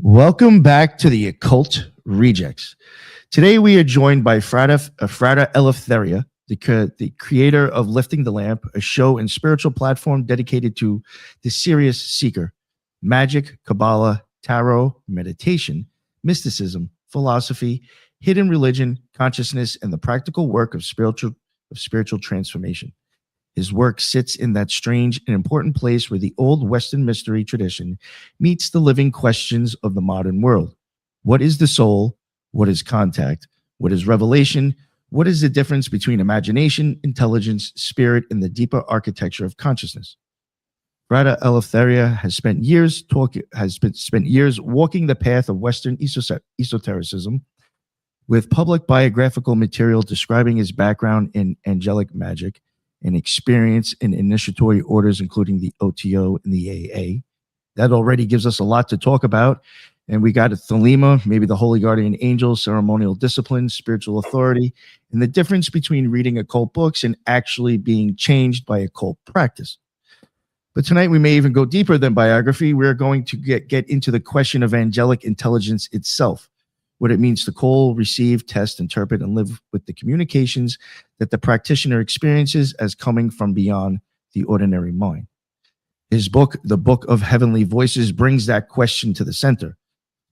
Welcome back to the Occult Rejects. Today we are joined by Frater Eleftheria, the creator of Lifting the Lamp, a show and spiritual platform dedicated to the serious seeker, magic, Kabbalah, tarot, meditation, mysticism, philosophy, hidden religion, consciousness, and the practical work of spiritual transformation. His work sits in that strange and important place where the old Western mystery tradition meets the living questions of the modern world. What is the soul? What is contact? What is revelation? What is the difference between imagination, intelligence, spirit, and the deeper architecture of consciousness? Frater Eleftheria has spent years walking the path of Western esotericism with public biographical material describing his background in angelic magic and experience in initiatory orders, including the OTO and the AA. That already gives us a lot to talk about. And we got a Thelema, maybe the Holy Guardian Angel, ceremonial discipline, spiritual authority, and the difference between reading occult books and actually being changed by occult practice. But tonight we may even go deeper than biography. We're going to get into the question of angelic intelligence itself, what it means to call, receive, test, interpret, and live with the communications that the practitioner experiences as coming from beyond the ordinary mind. His book, The Book of Heavenly Voices, brings that question to the center.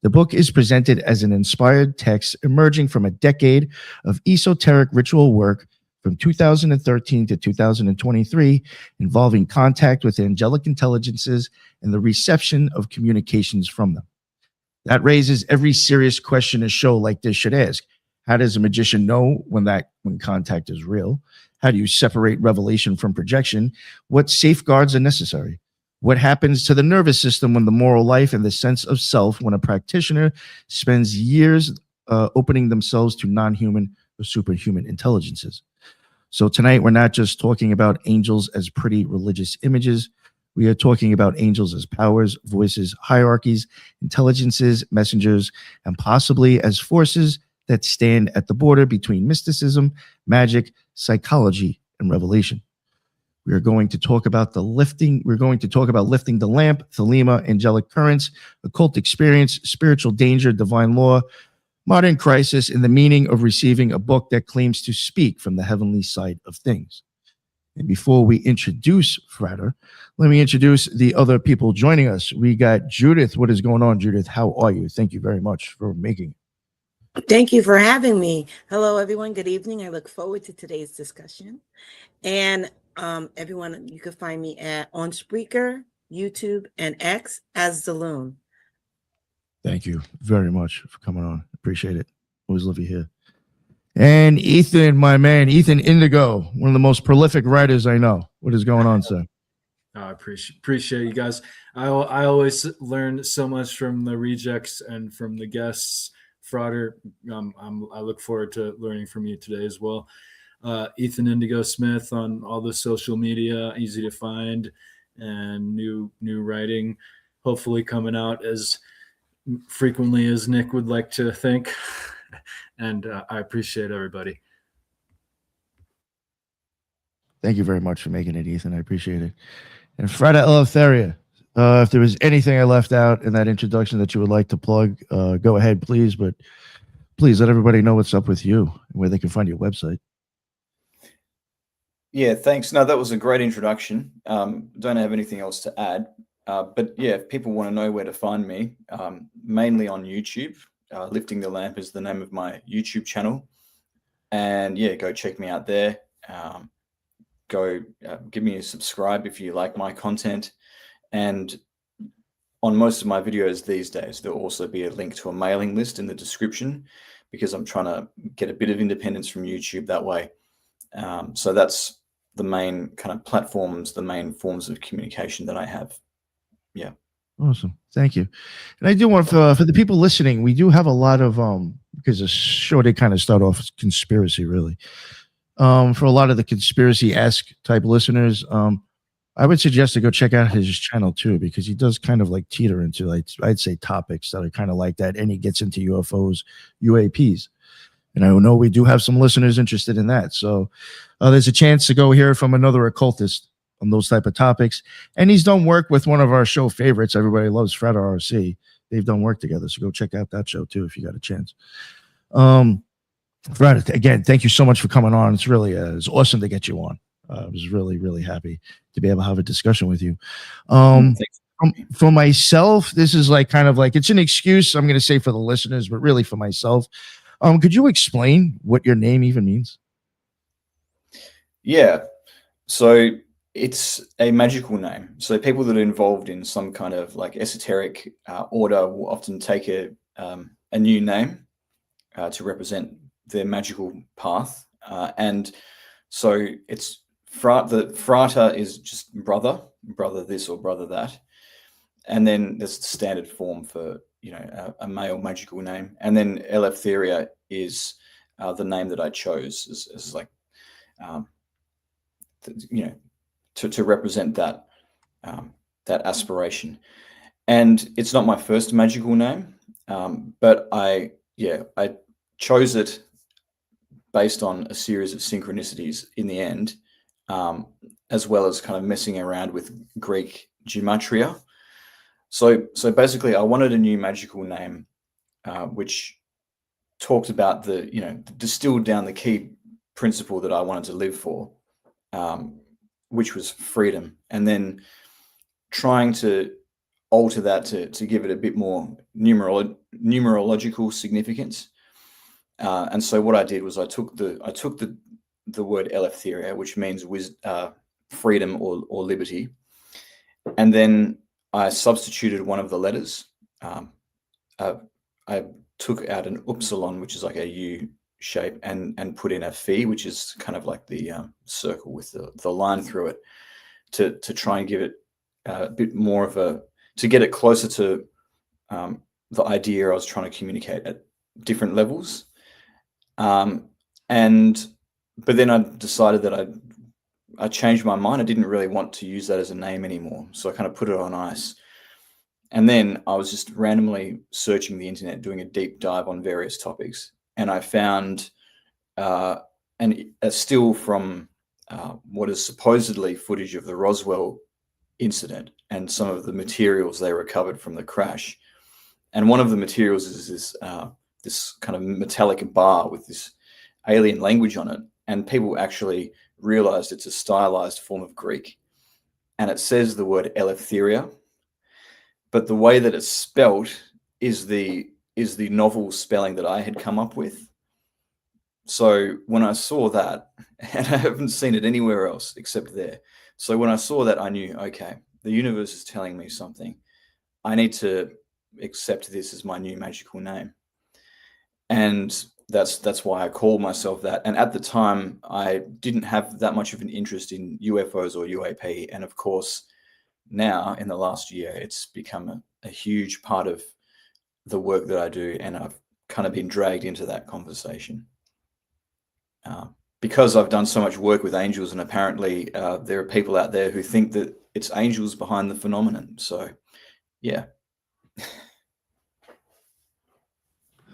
The book is presented as an inspired text emerging from a decade of esoteric ritual work from 2013 to 2023, involving contact with angelic intelligences and the reception of communications from them. That raises every serious question a show like this should ask. How does a magician know when contact is real? How do you separate revelation from projection? What safeguards are necessary? What happens to the nervous system when the moral life and the sense of self when a practitioner spends years opening themselves to non-human or superhuman intelligences? So tonight we're not just talking about angels as pretty religious images. We are talking about angels as powers, voices, hierarchies, intelligences, messengers, and possibly as forces that stand at the border between mysticism, magic, psychology, and revelation. We are going to talk about lifting the lamp, Thelema, angelic currents, occult experience, spiritual danger, divine law, modern crisis, and the meaning of receiving a book that claims to speak from the heavenly side of things. And before we introduce Frater, let me introduce the other people joining us. We got Judith. What is going on, Judith? How are you? Thank you very much for making it. Thank you for having me. Hello, everyone. Good evening. I look forward to today's discussion. And everyone, you can find me on Spreaker, YouTube, and X as Zaloon. Thank you very much for coming on. Appreciate it. Always love you here. And Ethan, my man, Ethan Indigo, one of the most prolific writers I know. What is going on, sir? I appreciate you guys. I always learn so much from the rejects and from the guests. Frater, I look forward to learning from you today as well. Ethan Indigo Smith on all the social media, easy to find, and new writing, hopefully coming out as frequently as Nick would like to think. And I appreciate everybody. Thank you very much for making it, Ethan. I appreciate it. And Frater Eleftheria, if there was anything I left out in that introduction that you would like to plug, go ahead, please. But please let everybody know what's up with you and where they can find your website. Yeah, thanks. No, that was a great introduction. Don't have anything else to add. But yeah, if people want to know where to find me, mainly on YouTube. Lifting the Lamp is the name of my YouTube channel. And yeah, go check me out there. Go give me a subscribe if you like my content. And on most of my videos these days, there'll also be a link to a mailing list in the description, because I'm trying to get a bit of independence from YouTube that way. So that's the main kind of platforms, the main forms of communication that I have. Yeah. Awesome. Thank you. And I do want for the people listening, we do have a lot of because the show did kind of start off as conspiracy, really. For a lot of the conspiracy-esque type listeners, I would suggest to go check out his channel too, because he does kind of like teeter into, like, I'd say, topics that are kind of like that, and he gets into UFOs, UAPs. And I know we do have some listeners interested in that. So there's a chance to go hear from another occultist on those type of topics. And he's done work with one of our show favorites. Everybody loves Frater RC. they've done work together. So go check out that show too if you got a chance. Frater, again, thank you so much for coming on. It's really it's awesome to get you on. I was really, really happy to be able to have a discussion with you. For myself, this is like kind of like it's an excuse, I'm going to say, for the listeners, but really for myself. Could you explain what your name even means? Yeah. So it's a magical name. So people that are involved in some kind of like esoteric order will often take a new name to represent their magical path. And so it's the Frater is just brother this or brother that. And then there's the standard form for, a male magical name. And then Eleftheria is the name that I chose as like, to represent that that aspiration. And it's not my first magical name, but I chose it based on a series of synchronicities in the end, as well as kind of messing around with Greek gematria. So basically, I wanted a new magical name, which talked about distilled down the key principle that I wanted to live for, which was freedom, and then trying to alter that to give it a bit more numerological significance. And so what I did was I took the word Eleftheria, which means freedom or liberty, and then I substituted one of the letters. I took out an upsilon, which is like a U shape, and put in a phi, which is kind of like the circle with the line through it, to try and give it a bit more of to get it closer to the idea I was trying to communicate at different levels. But then I decided that I changed my mind. I didn't really want to use that as a name anymore. So I kind of put it on ice. And then I was just randomly searching the internet, doing a deep dive on various topics. And I found a still from what is supposedly footage of the Roswell incident and some of the materials they recovered from the crash. And one of the materials is this kind of metallic bar with this alien language on it. And people actually realized it's a stylized form of Greek. And it says the word Eleftheria, but the way that it's spelt is the novel spelling that I had come up with. So when I saw that, and I haven't seen it anywhere else except there. So when I saw that, I knew, okay, the universe is telling me something. I need to accept this as my new magical name. And that's why I called myself that. And at the time, I didn't have that much of an interest in UFOs or UAP. And of course, now in the last year, it's become a huge part of the work that I do. And I've kind of been dragged into that conversation. Because I've done so much work with angels, and apparently there are people out there who think that it's angels behind the phenomenon. So, yeah.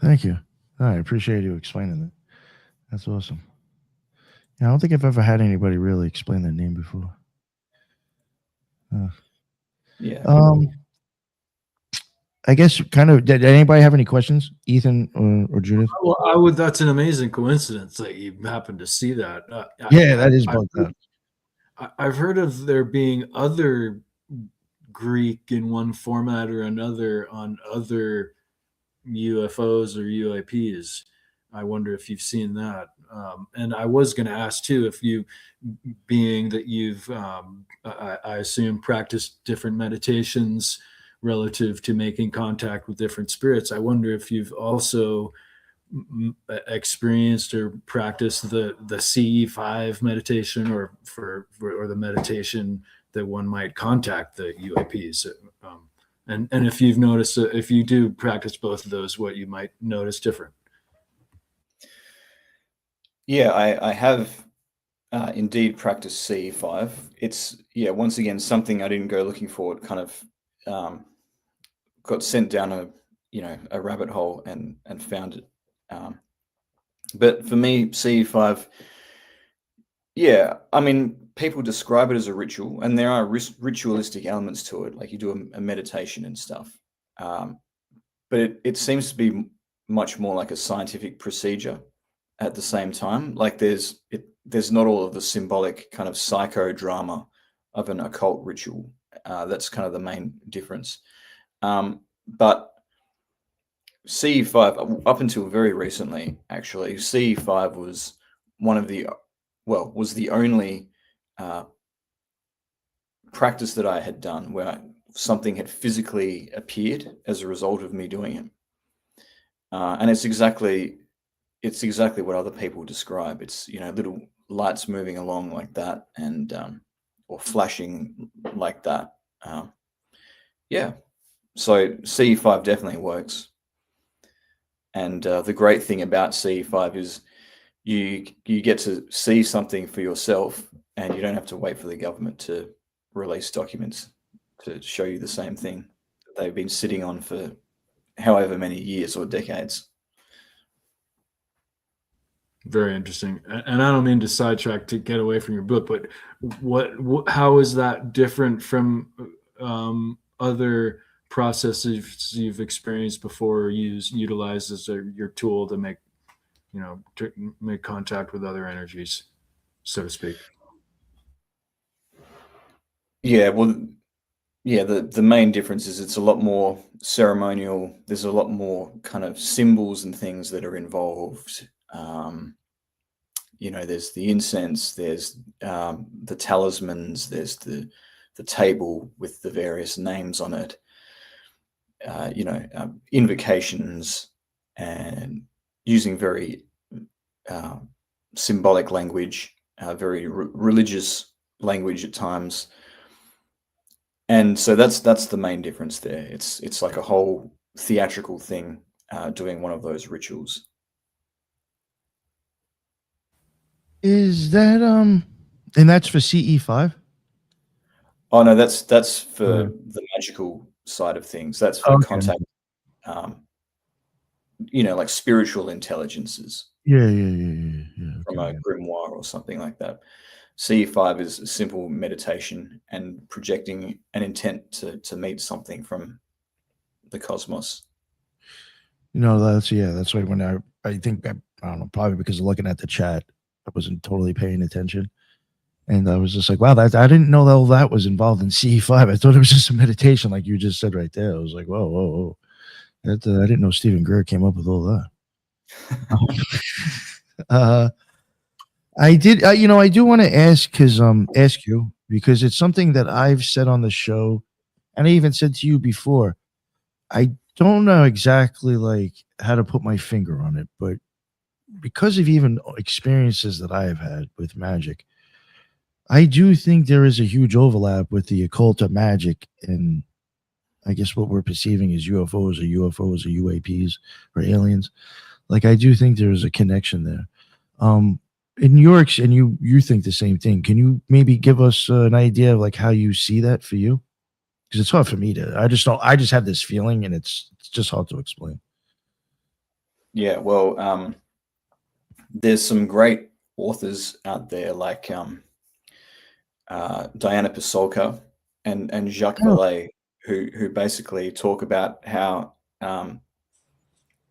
Thank you. I appreciate you explaining that. That's awesome. Yeah, I don't think I've ever had anybody really explain their name before. Yeah. I guess kind of. Did anybody have any questions, Ethan or Judith? Well, that's an amazing coincidence that you happened to see that. That is about that. I've heard of there being other Greek in one format or another on other UFOs or UAPs. I wonder if you've seen that. And I was going to ask too, if you, being that you've, I assume, practiced different meditations relative to making contact with different spirits, I wonder if you've also experienced or practiced the CE5 meditation or the meditation that one might contact the UAPs. And if you've noticed, if you do practice both of those, what you might notice different. Yeah, I have indeed practiced CE5. It's, once again, something I didn't go looking for. It kind of got sent down a rabbit hole and found it. But for me, CE5, I mean, people describe it as a ritual, and there are ritualistic elements to it, like you do a meditation and stuff. but it seems to be much more like a scientific procedure at the same time. Like there's not all of the symbolic kind of psychodrama of an occult ritual. That's kind of the main difference. But CE5, up until very recently, actually, CE5 was was the only practice that I had done where something had physically appeared as a result of me doing it. And it's exactly what other people describe. It's, little lights moving along like that, and or flashing like that. Yeah. So CE5 definitely works. And the great thing about CE5 is you get to see something for yourself, and you don't have to wait for the government to release documents to show you the same thing that they've been sitting on for however many years or decades. Very interesting. And I don't mean to sidetrack to get away from your book, but how is that different from other processes you've experienced before, utilized as your tool to make make contact with other energies, so to speak? Yeah, well, yeah, the main difference is it's a lot more ceremonial. There's a lot more kind of symbols and things that are involved. There's the incense, there's the talismans, there's the table with the various names on it. Invocations, and using very symbolic language, very religious language at times. And so that's the main difference there. It's like a whole theatrical thing, doing one of those rituals. Is that and that's for CE5? Oh no, that's for Yeah. the magical side of things. That's for Okay. contact, like spiritual intelligences Yeah. from Okay. a grimoire or something like that. CE5 is a simple meditation and projecting an intent to meet something from the cosmos. That's why when I think I don't know, probably because of looking at the chat, I wasn't totally paying attention. And I was just like, wow, I didn't know all that was involved in CE5. I thought it was just a meditation, like you just said right there. I was like, whoa. I didn't know Stephen Greer came up with all that. I did, I do want to ask you, because it's something that I've said on the show, and I even said to you before. I don't know exactly like how to put my finger on it, but because of even experiences that I have had with Magick, I do think there is a huge overlap with the occult of Magick and I guess what we're perceiving as UFOs or UAPs or aliens. Like I do think there is a connection there. In your and you think the same thing. Can you maybe give us an idea of like how you see that for you? Because it's hard for me to. I just have this feeling, and it's just hard to explain. Yeah, well, there's some great authors out there like Diana Pasolka and Jacques Oh. Vallée, who basically talk about how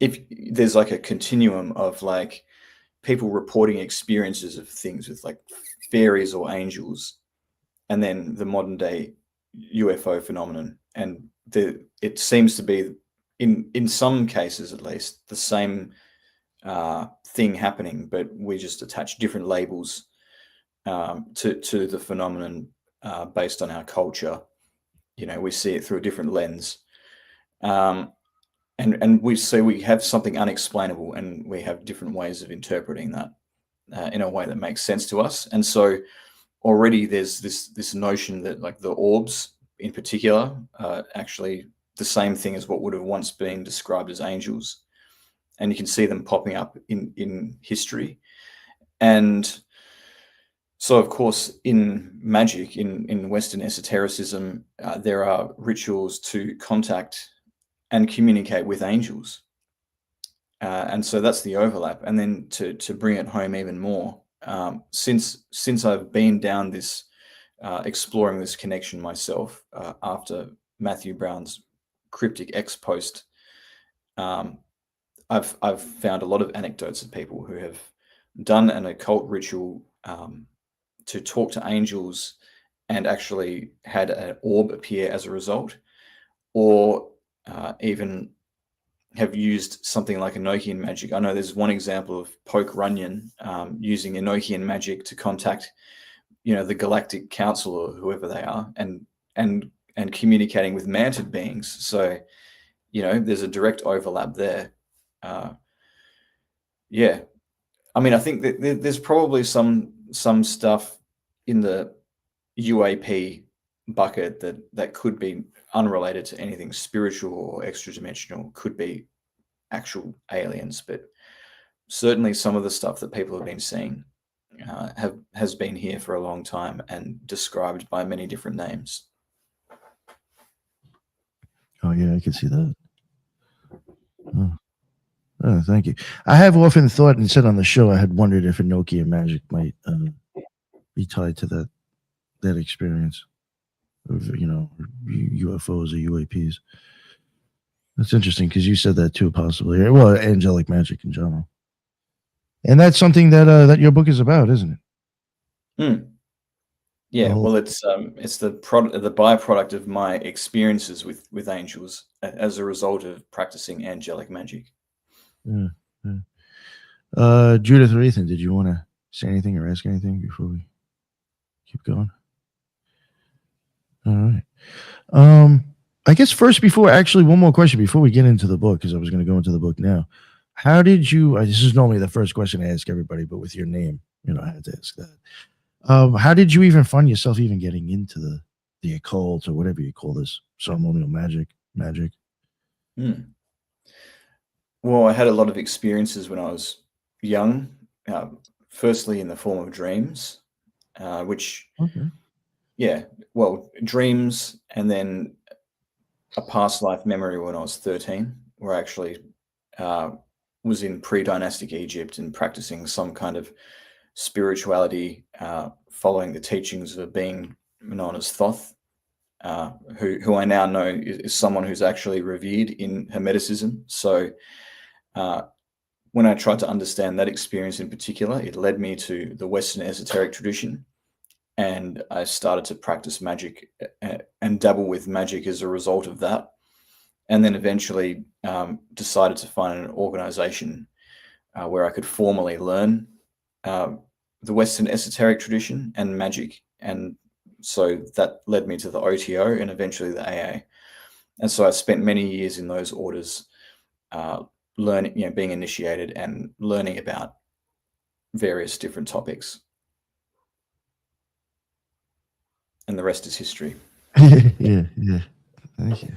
if there's like a continuum of like people reporting experiences of things with like fairies or angels, and then the modern day UFO phenomenon, and it seems to be in some cases at least the same thing happening, but we just attach different labels to the phenomenon based on our culture. We see it through a different lens, and we have something unexplainable, and we have different ways of interpreting that in a way that makes sense to us. And so already there's this notion that like the orbs in particular are actually the same thing as what would have once been described as angels, and you can see them popping up in history. And so, of course, in magic, in Western esotericism, there are rituals to contact and communicate with angels. And so that's the overlap. And then to bring it home even more, since I've been down this, exploring this connection myself after Matthew Brown's cryptic X post, I've found a lot of anecdotes of people who have done an occult ritual to talk to angels and actually had an orb appear as a result, or even have used something like Enochian magic. I know there's one example of Poke Runyon using Enochian magic to contact, the Galactic Council or whoever they are, and communicating with manted beings. So, there's a direct overlap there. Yeah, I mean, I think that there's probably some stuff in the UAP bucket that could be unrelated to anything spiritual or extra dimensional, could be actual aliens, but certainly some of the stuff that people have been seeing has been here for a long time and described by many different names. Oh yeah, I can see that. Oh, thank you. I have often thought and said on the show, I had wondered if Enochian magic might be tied to that experience of UFOs or UAPs. That's interesting because you said that too, possibly. Well, angelic magic in general, and that's something that your book is about, isn't it? Yeah, whole- well, it's the byproduct of my experiences with angels as a result of practicing angelic magic. Yeah, Judith or Ethan, did you want to say anything or ask anything before we keep going? All right. I guess first, one more question before we get into the book, because I was going to go into the book now. How did you? This is normally the first question I ask everybody, but with your name, I had to ask that. How did you even find yourself even getting into the occult or whatever you call this ceremonial magic? Well, I had a lot of experiences when I was young. Firstly, in the form of dreams, which, dreams, and then a past life memory when I was 13, where I actually was in pre-dynastic Egypt and practicing some kind of spirituality, following the teachings of a being known as Thoth, who I now know is someone who's actually revered in Hermeticism. So when I tried to understand that experience in particular, it led me to the Western esoteric tradition, and I started to practice magic and dabble with magic as a result of that. And then eventually decided to find an organization where I could formally learn the Western esoteric tradition and magic. And so that led me to the OTO and eventually the AA. And so I spent many years in those orders learning, being initiated and learning about various different topics. And the rest is history. Yeah. Thank you.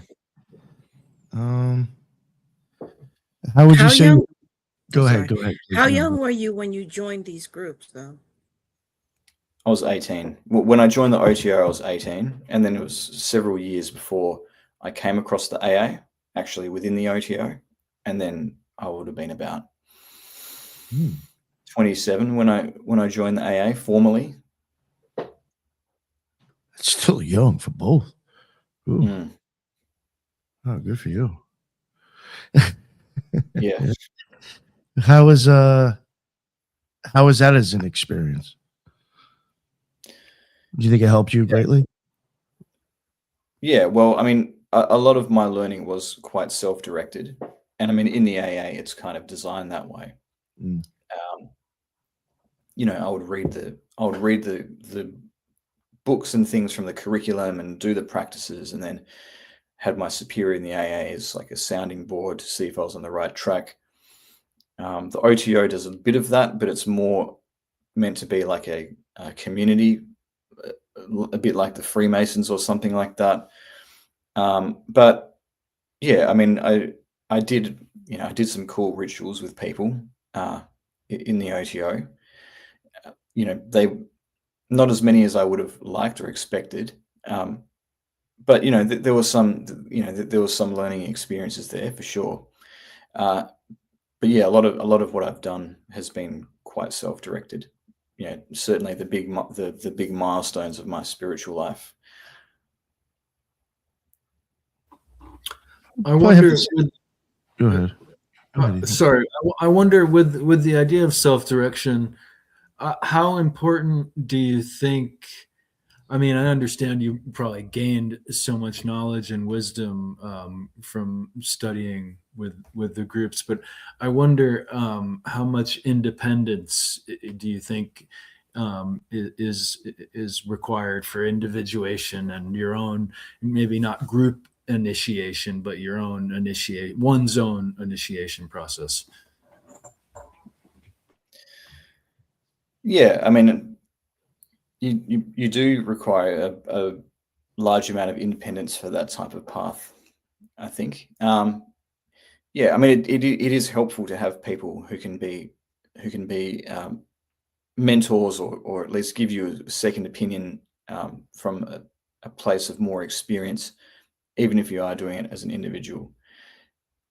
How would you say? Young, go ahead. How young were you when you joined these groups, though? I was 18. When I joined the OTO, I was 18. And then it was several years before I came across the AA, actually within the OTO. And then I would have been about 27 when I joined the AA formally. It's still young for both. Oh, good for you. Yeah. How was that as an experience? Do you think it helped you greatly? Yeah, well, I mean, a lot of my learning was quite self-directed, and I mean, in the AA, it's kind of designed that way. I would read the books and things from the curriculum and do the practices, and then had my superior in the AA as like a sounding board to see if I was on the right track. The OTO does a bit of that, but it's more meant to be like a community, a bit like the Freemasons or something like that. But yeah, I mean, I did some cool rituals with people in the OTO. They not as many as I would have liked or expected. But there was some learning experiences there for sure. But yeah, a lot of what I've done has been quite self-directed. Certainly the big milestones of my spiritual life. I wonder. Go ahead. Go ahead, Ethan. Sorry, I wonder with the idea of self-direction, how important do you think? I mean, I understand you probably gained so much knowledge and wisdom from studying with the groups, but I wonder how much independence do you think is required for individuation and your own, maybe not group initiation, but your own one's own initiation process. Yeah, I mean, you do require a large amount of independence for that type of path, I think. Yeah, I mean, it is helpful to have people who can be mentors or at least give you a second opinion from a place of more experience, even if you are doing it as an individual.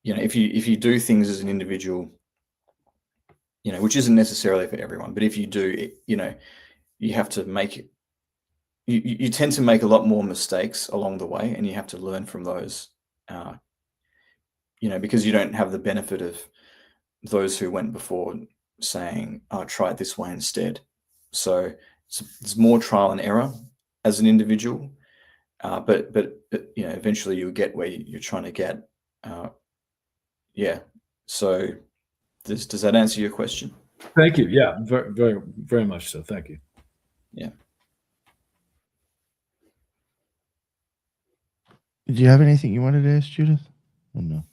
You know, if you do things as an individual, you know, which isn't necessarily for everyone, but if you do, you know, you have to make it. You tend to make a lot more mistakes along the way, and you have to learn from those. You know, because you don't have the benefit of those who went before saying, "Oh, try it this way instead." So it's more trial and error as an individual, but you know, eventually you'll get where you're trying to get. Yeah. So does that answer your question? Thank you. Yeah, very, very, very much so. Thank you. Yeah. Did you have anything you wanted to ask, Judith? Or no?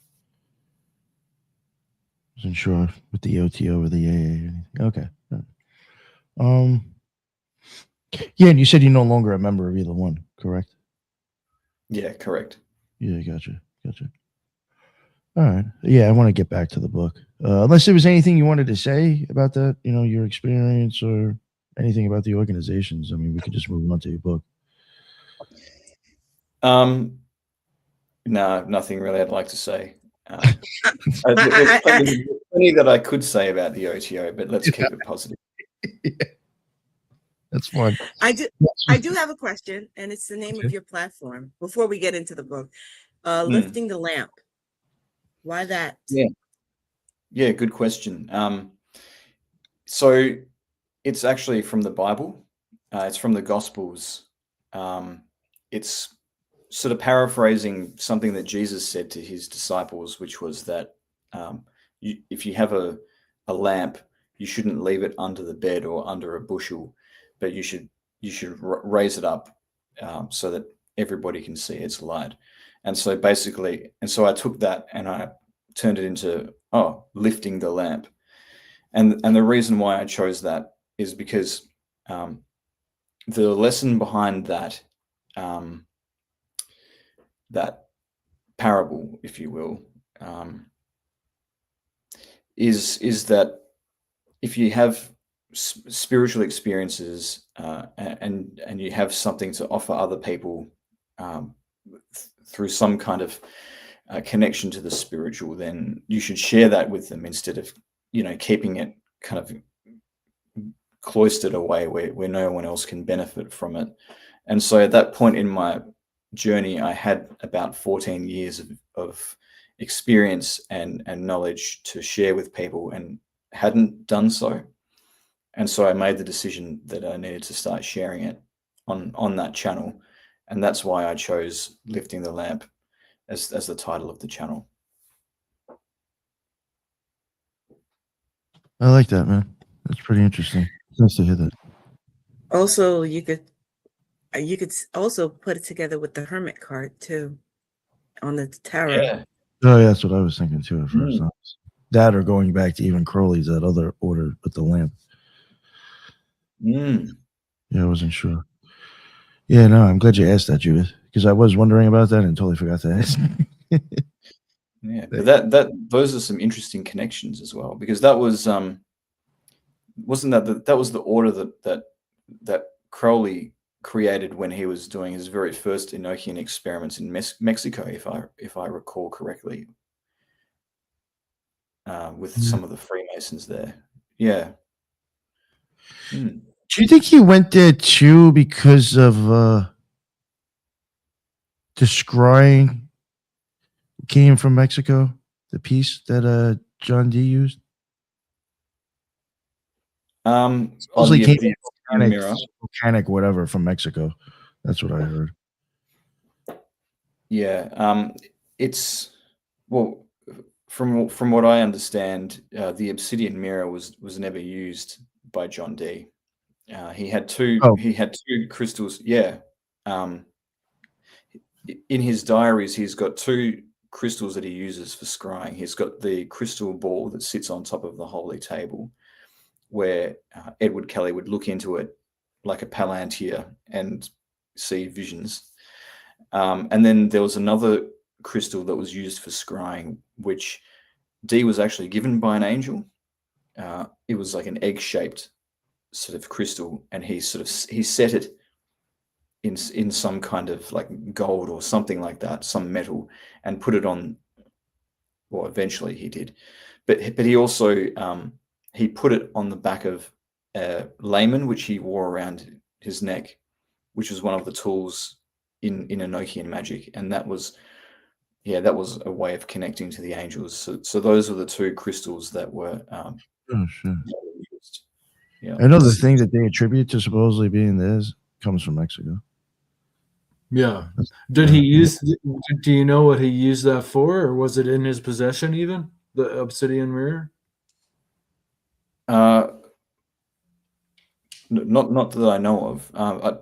Wasn't sure with the OTO or the AA or anything. Okay. Yeah, and you said you're no longer a member of either one, correct? Yeah, correct. Yeah, gotcha. All right. Yeah, I want to get back to the book. Unless there was anything you wanted to say about that, you know, your experience or anything about the organizations. I mean, we could just move on to your book. No, nothing really I'd like to say. There's plenty that I could say about the OTO, but let's keep it positive. Yeah. That's fun. I do have a question, and it's the name of your platform. Before we get into the book, Lifting the Lamp. Why that? Yeah, good question. So it's actually from the Bible. It's from the Gospels. It's sort of paraphrasing something that Jesus said to his disciples, which was that if you have a lamp, you shouldn't leave it under the bed or under a bushel, but you should raise it up so that everybody can see its light. And so basically, I took that and I turned it into lifting the lamp. And the reason why I chose that is because the lesson behind that that parable, if you will, is that if you have spiritual experiences and you have something to offer other people through some kind of connection to the spiritual, then you should share that with them instead of, you know, keeping it kind of cloistered away where no one else can benefit from it. And so at that point in my journey, I had about 14 years of experience and knowledge to share with people and hadn't done so. And so I made the decision that I needed to start sharing it on that channel. And that's why I chose Lifting the Lamp as the title of the channel. I like that, man. That's pretty interesting. Nice to hear that. Also, you could also put it together with the Hermit card too on the tarot. Yeah. Oh, yeah, that's what I was thinking too at first. That or going back to even Crowley's, that other order with the lamp. Yeah, I wasn't sure. Yeah, no, I'm glad you asked that, Judith, because I was wondering about that and totally forgot to ask. Yeah, but those are some interesting connections as well, because that was wasn't that was the order that Crowley created when he was doing his very first Enochian experiments in Mexico, if I recall correctly, with some of the Freemasons there. Yeah. Do you think he went there too because of the scrying came from Mexico? The piece that John D used. Supposedly yeah, came the from mirror. volcanic whatever from Mexico. That's what I heard. Yeah, it's well, from what I understand, the obsidian mirror was never used by John D. He had two. Oh. He had two crystals. Yeah. In his diaries, he's got two crystals that he uses for scrying. He's got the crystal ball that sits on top of the holy table, where Edward Kelly would look into it like a palantir and see visions. And then there was another crystal that was used for scrying, which D was actually given by an angel. It was like an egg-shaped sort of crystal, and he set it in some kind of like gold or something like that, some metal, and put it on. Well, eventually he did, but he also he put it on the back of a layman, which he wore around his neck, which was one of the tools in Enochian magic, and that was a way of connecting to the angels. So those were the two crystals that were Oh shit! used. Yeah, Another thing that they attribute to supposedly being theirs comes from Mexico. Yeah. Did he use? Do you know what he used that for, or was it in his possession? Even the obsidian mirror. Not that I know of,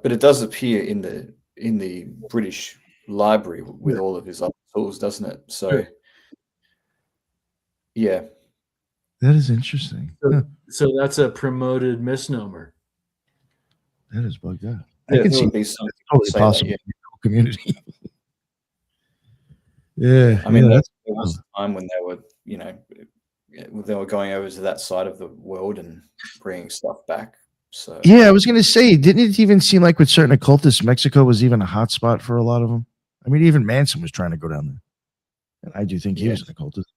but it does appear in the British Library with all of his other tools, doesn't it? So, yeah. That is interesting. So that's a promoted misnomer. That is bugged out. Yeah, I can there see would be some totally say possible that, in the community. Yeah, I mean, yeah, there was a time when they were going over to that side of the world and bringing stuff back. So yeah. I was gonna say, didn't it even seem like with certain occultists, Mexico was even a hot spot for a lot of them? I mean, even Manson was trying to go down there, and I do think he was an occultist.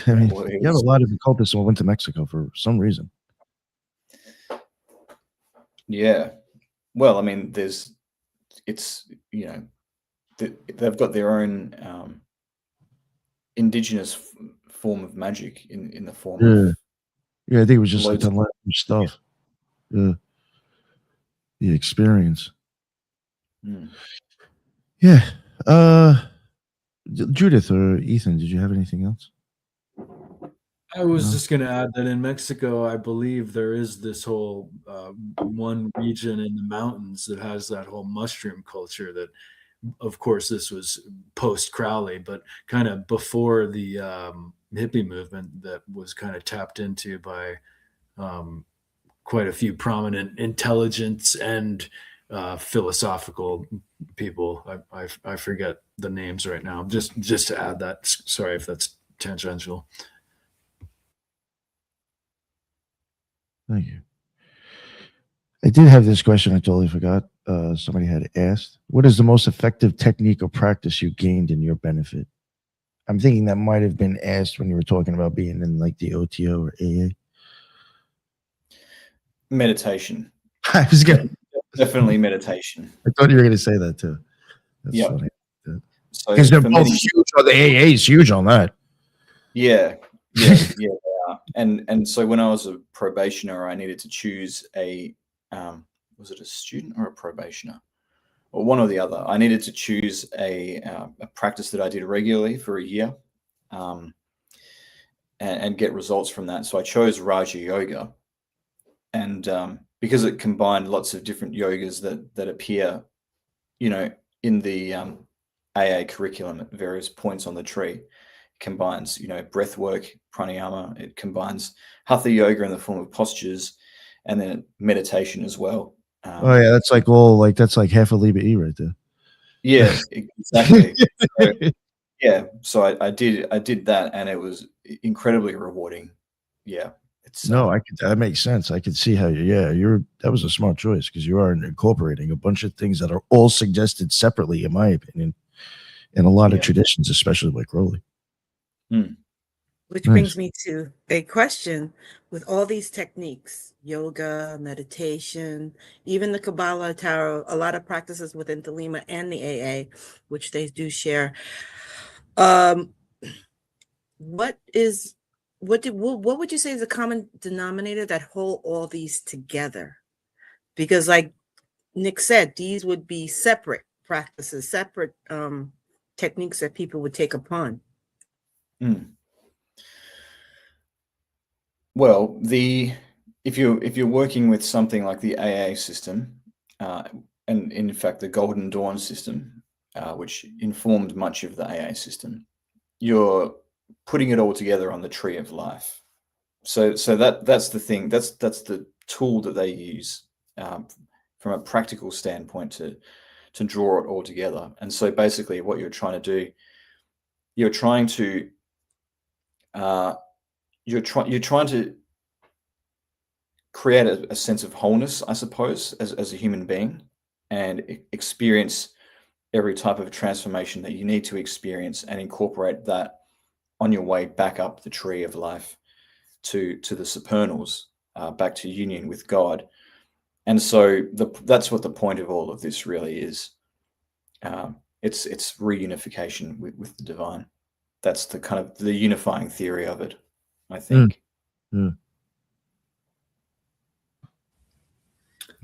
I mean, well, you have a lot of occultists who went to Mexico for some reason. yeah. Well, I mean, they've got their own indigenous form of magic in the form of Yeah, I think it was just like loads the language stuff. Yeah, the experience. Mm. Yeah. Judith or Ethan, did you have anything else? I was just going to add that in Mexico, I believe there is this whole one region in the mountains that has that whole mushroom culture that, of course, this was post Crowley, but kind of before the hippie movement that was kind of tapped into by quite a few prominent intelligence and philosophical people. I forget the names right now. Just to add that. Sorry if that's tangential. Thank you. I did have this question. I totally forgot. Somebody had asked, what is the most effective technique or practice you gained in your benefit? I'm thinking that might have been asked when you were talking about being in like the OTO or AA. meditation. I was gonna Definitely meditation. I thought you were gonna say that too. That's Yep. funny. So Because they're for both many- huge. The AA is huge on that. Yeah, they are. And so when I was a probationer, I needed to choose was it a student or a probationer? Or one or the other. I needed to choose a practice that I did regularly for a year, and get results from that. So I chose Raja Yoga, and because it combined lots of different yogas that appear, in the AA curriculum at various points on the tree. It combines, breath work, pranayama. It combines hatha yoga in the form of postures, and then meditation as well. Oh yeah, that's like half a Liba E right there. Yeah, exactly. So I did that, and it was incredibly rewarding. Yeah, it's that makes sense. I could see how that was a smart choice because you are incorporating a bunch of things that are all suggested separately, in my opinion, in a lot of traditions, especially like Crowley. Which brings me to a question. With all these techniques, yoga, meditation, even the Kabbalah, Tarot, a lot of practices within Thelema and the AA, which they do share. what would you say is the common denominator that hold all these together? Because like Nick said, these would be separate practices, separate techniques that people would take upon. Well, if you're working with something like the AA system, and in fact the Golden Dawn system, which informed much of the AA system, you're putting it all together on the tree of life. So that's the thing. That's the tool that they use from a practical standpoint to draw it all together. And so basically, what you're trying to do, you're trying to create a sense of wholeness, I suppose, as a human being, and experience every type of transformation that you need to experience, and incorporate that on your way back up the tree of life to the supernals, back to union with God. And so that's what the point of all of this really is. It's reunification with the divine. That's the kind of the unifying theory of it, I think.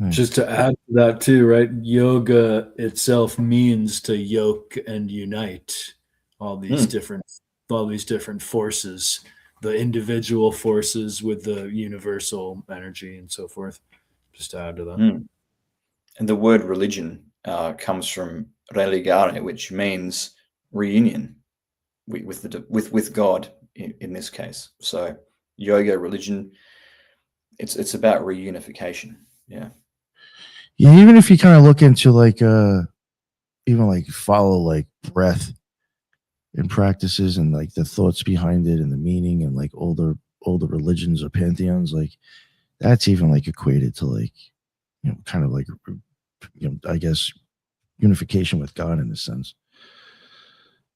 Just to add to that too, right? Yoga itself means to yoke and unite all these different forces, the individual forces with the universal energy and so forth. Just to add to that. And the word religion comes from religare, which means reunion with God in this case. So yoga, religion, it's about reunification. Yeah. Yeah, even if you kind of look into like even like follow like breath and practices and like the thoughts behind it and the meaning and like older religions or pantheons, like that's even like equated to like, you know, kind of like, you know, I guess unification with God in a sense.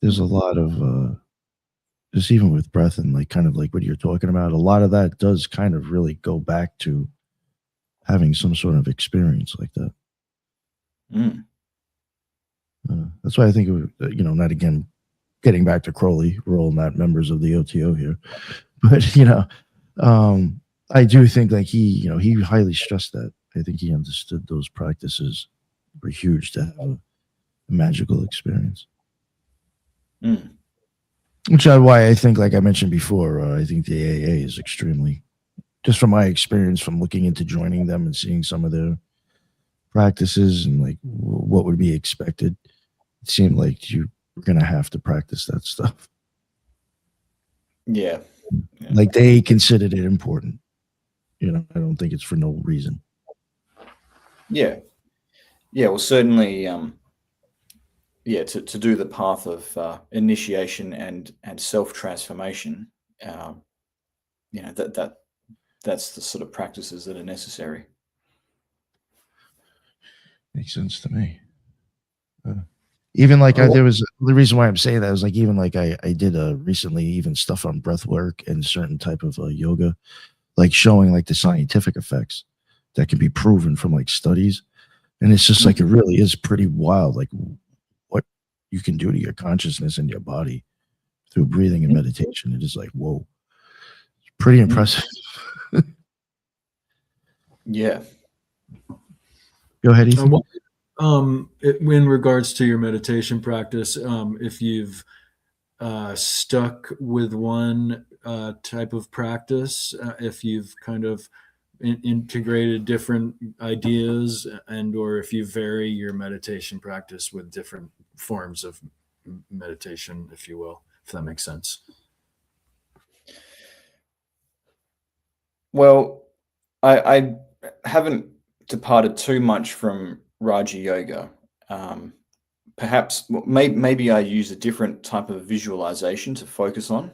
There's a lot of just even with breath and like kind of like what you're talking about, a lot of that does kind of really go back to having some sort of experience like that. That's why I think, you know, not again, getting back to Crowley, we're all not members of the OTO here, but, you know, I do think like he highly stressed that. I think he understood those practices were huge to have a magical experience. Which is why I think, like I mentioned before, I think the AA is extremely, just from my experience from looking into joining them and seeing some of their practices and like what would be expected, it seemed like you were going to have to practice that stuff. Yeah. Like they considered it important. You know, I don't think it's for no reason. Yeah. Well, certainly, to do the path of initiation and self-transformation, you know, that's the sort of practices that are necessary. Makes sense to me. Even like there was the reason why I'm saying that is like even like I did recently even stuff on breath work and certain type of yoga, like showing like the scientific effects that can be proven from like studies, and it's just like it really is pretty wild, like what you can do to your consciousness and your body through breathing and meditation. It is like whoa, it's pretty impressive. Yeah. Go ahead, Ethan. In regards to your meditation practice, if you've stuck with one type of practice, if you've kind of integrated different ideas, and or if you vary your meditation practice with different forms of meditation, if you will, if that makes sense. Well, I haven't departed too much from Raja Yoga. Perhaps maybe I use a different type of visualization to focus on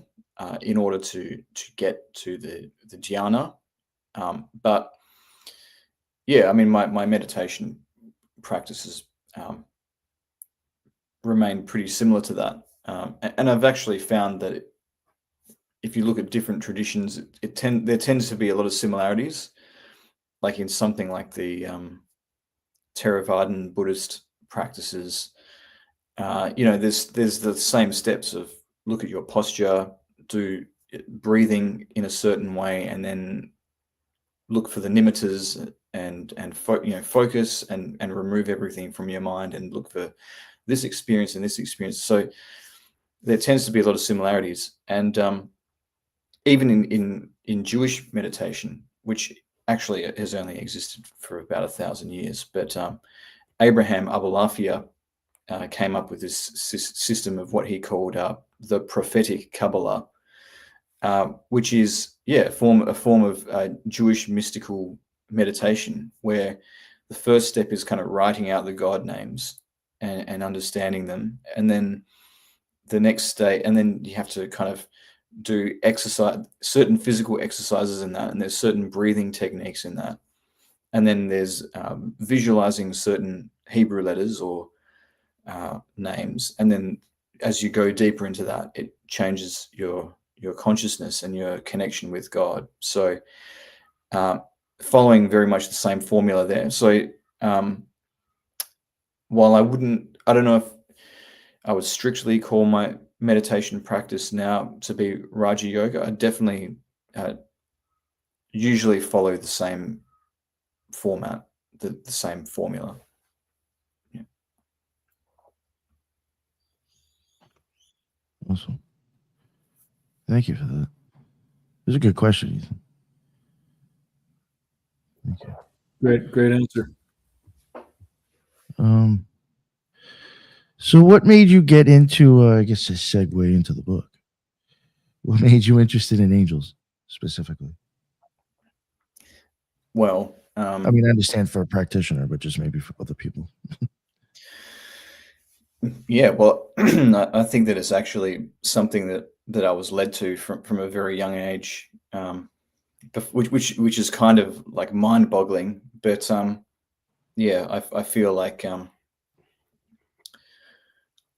in order to get to the dhyana. But yeah, I mean, my meditation practices remain pretty similar to that. And I've actually found that if you look at different traditions, there tends to be a lot of similarities. Like in something like the Theravadan Buddhist practices, you know, there's the same steps of look at your posture, do breathing in a certain way, and then look for the nimiters and focus and remove everything from your mind and look for this experience and this experience. So there tends to be a lot of similarities, and even in Jewish meditation, which actually has only existed for about 1,000 years, but Abraham Abulafia came up with this system of what he called the prophetic Kabbalah, which is a form of Jewish mystical meditation, where the first step is kind of writing out the God names and understanding them, and then the next state, and then you have to kind of do certain physical exercises in that, and there's certain breathing techniques in that, and then there's visualizing certain Hebrew letters or names, and then as you go deeper into that, it changes your consciousness and your connection with God. So following very much the same formula there. So while I don't know if I would strictly call my meditation practice now to be Raja Yoga, I definitely usually follow the same format, the same formula. Yeah. Awesome. Thank you for that. It was a good question, Ethan. Thank you. Great answer. So what made you get into, I guess, a segue into the book? What made you interested in angels specifically? Well, I mean, I understand for a practitioner, but just maybe for other people. Yeah, well, I think that it's actually something that I was led to from a very young age, which is kind of like mind-boggling. But I feel like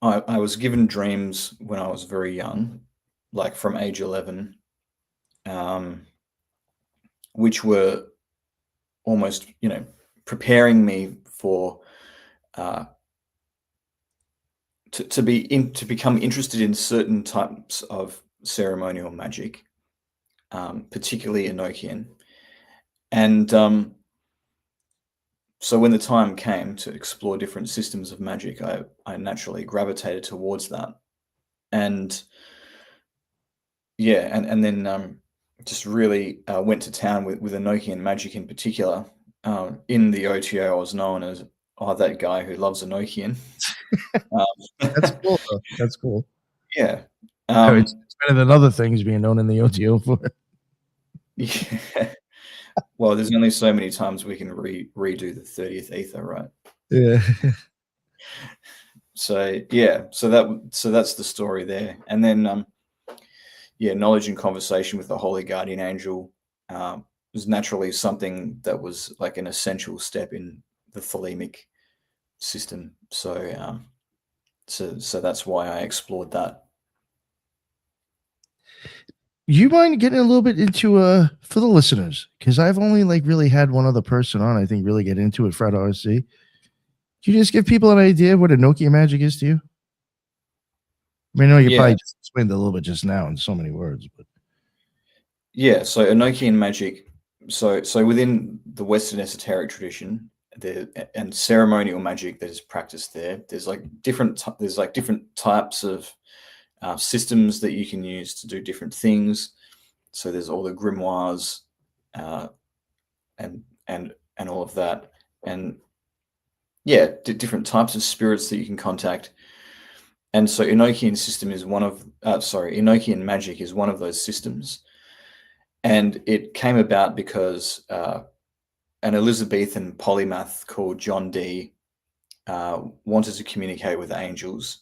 I was given dreams when I was very young, like from age 11, which were almost, preparing me for to become interested in certain types of ceremonial magic, particularly Enochian. And so when the time came to explore different systems of magic, I naturally gravitated towards that. And and then just really went to town with Enochian magic in particular. In the OTO, I was known as that guy who loves Enochian. That's cool, though. That's cool. Yeah. It's better than other things being known in the OTO for. Yeah. Well, there's only so many times we can redo the 30th ether, right? Yeah. So that's the story there. And then knowledge and conversation with the Holy Guardian Angel was naturally something that was like an essential step in the Thelemic system. So so that's why I explored that. You mind getting a little bit into for the listeners, because I've only really had one other person on, I think, really get into it, Frater RC. Can you just give people an idea of what Enochian magic is to you? I mean, I know you probably just explained it a little bit just now in so many words, but so Enochian magic, so within the Western esoteric tradition, and ceremonial magic that is practiced there's different types of systems that you can use to do different things. So there's all the grimoires and all of that, and different types of spirits that you can contact. And so Enochian magic is one of those systems. And it came about because an Elizabethan polymath called John Dee wanted to communicate with angels.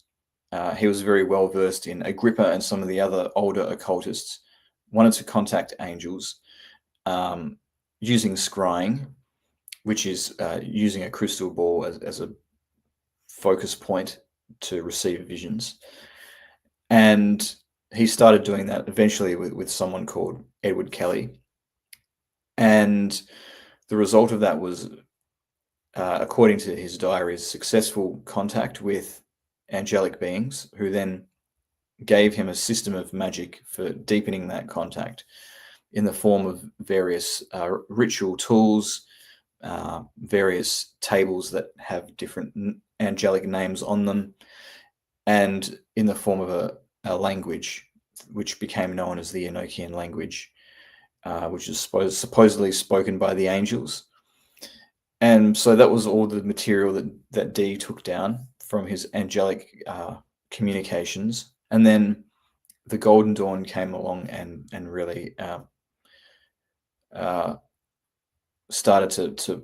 He was very well versed in Agrippa, and some of the other older occultists wanted to contact angels using scrying, which is using a crystal ball as a focus point to receive visions. And he started doing that eventually with someone called Edward Kelly. And the result of that was, according to his diaries, successful contact with angelic beings, who then gave him a system of magic for deepening that contact in the form of various ritual tools, various tables that have different angelic names on them, and in the form of a language which became known as the Enochian language, which is supposedly spoken by the angels. And so that was all the material that Dee took down from his angelic communications. And then the Golden Dawn came along and really started to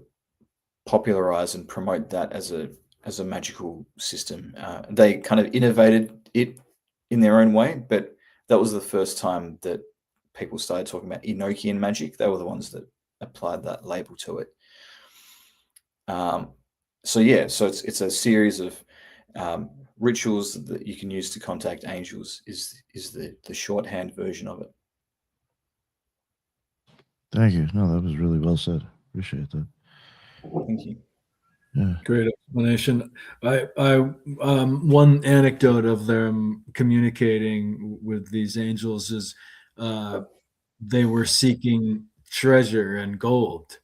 popularize and promote that as a magical system. They kind of innovated it in their own way, but that was the first time that people started talking about Enochian magic. They were the ones that applied that label to it. So it's a series of rituals that you can use to contact angels is the shorthand version of it. Thank you. No, that was really well said. Appreciate that. Thank you. Yeah. Great explanation. I one anecdote of them communicating with these angels is they were seeking treasure and gold.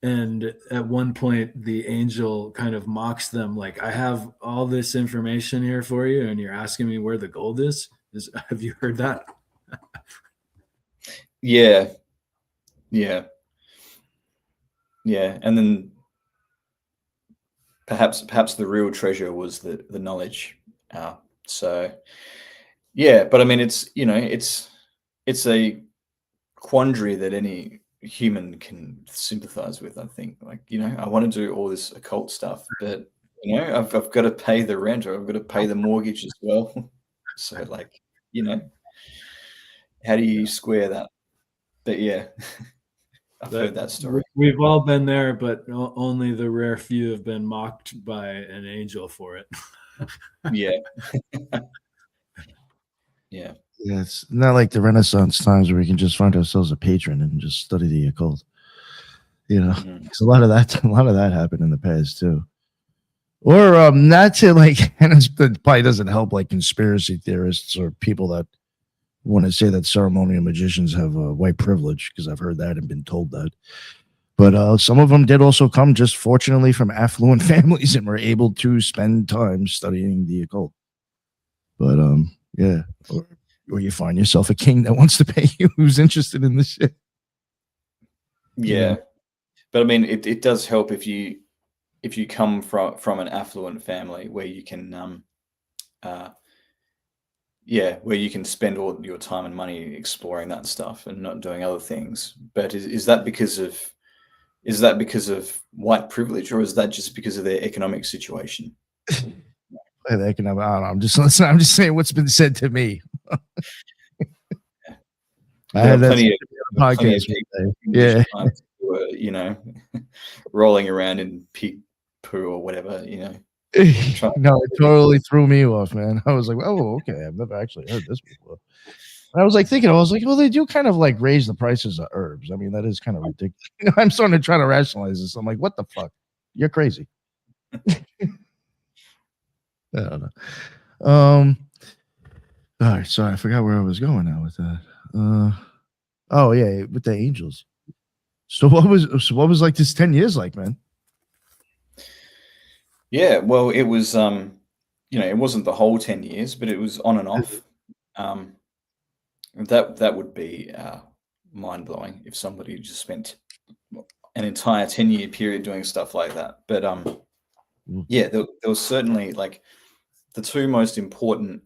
And at one point, the angel kind of mocks them, like, I have all this information here for you, and you're asking me where the gold is? Have you heard that? Yeah. And then perhaps the real treasure was the knowledge. So yeah, but I mean, it's a quandary that any human can sympathize with. I think, like, I want to do all this occult stuff, but I've got to pay the rent, or I've got to pay the mortgage as well. So, like, how do you square that? But yeah, I've heard that story. We've all been there, but only the rare few have been mocked by an angel for it. Yeah. Yeah. Yeah, it's not like the Renaissance times where we can just find ourselves a patron and just study the occult. Because a lot of that happened in the past too. Or not to like, and it probably doesn't help like conspiracy theorists or people that want to say that ceremonial magicians have white privilege, because I've heard that and been told that. But some of them did also come just fortunately from affluent families and were able to spend time studying the occult. But yeah. Or you find yourself a king that wants to pay you, who's interested in this shit. Yeah. But I mean, it does help if you come from an affluent family where you can where you can spend all your time and money exploring that stuff and not doing other things. But is that because of white privilege, or is that just because of their economic situation? I don't know. I'm just listening. I'm just saying what's been said to me. I had plenty of podcast. Yeah, were, rolling around in pig poo or whatever. No, it totally threw me off, man. I was like, oh, okay, I've never actually heard this before. And I was like thinking, well, they do kind of like raise the prices of herbs. I mean, that is kind of ridiculous. I'm starting to try to rationalize this. I'm like, what the fuck? You're crazy. I don't know. All right, sorry, I forgot where I was going now with that. Oh yeah, with the angels. So what was like this 10 years like, man? Yeah, well, it was it wasn't the whole 10 years, but it was on and off. That would be mind blowing if somebody just spent an entire 10-year period doing stuff like that. But yeah, there was certainly like the two most important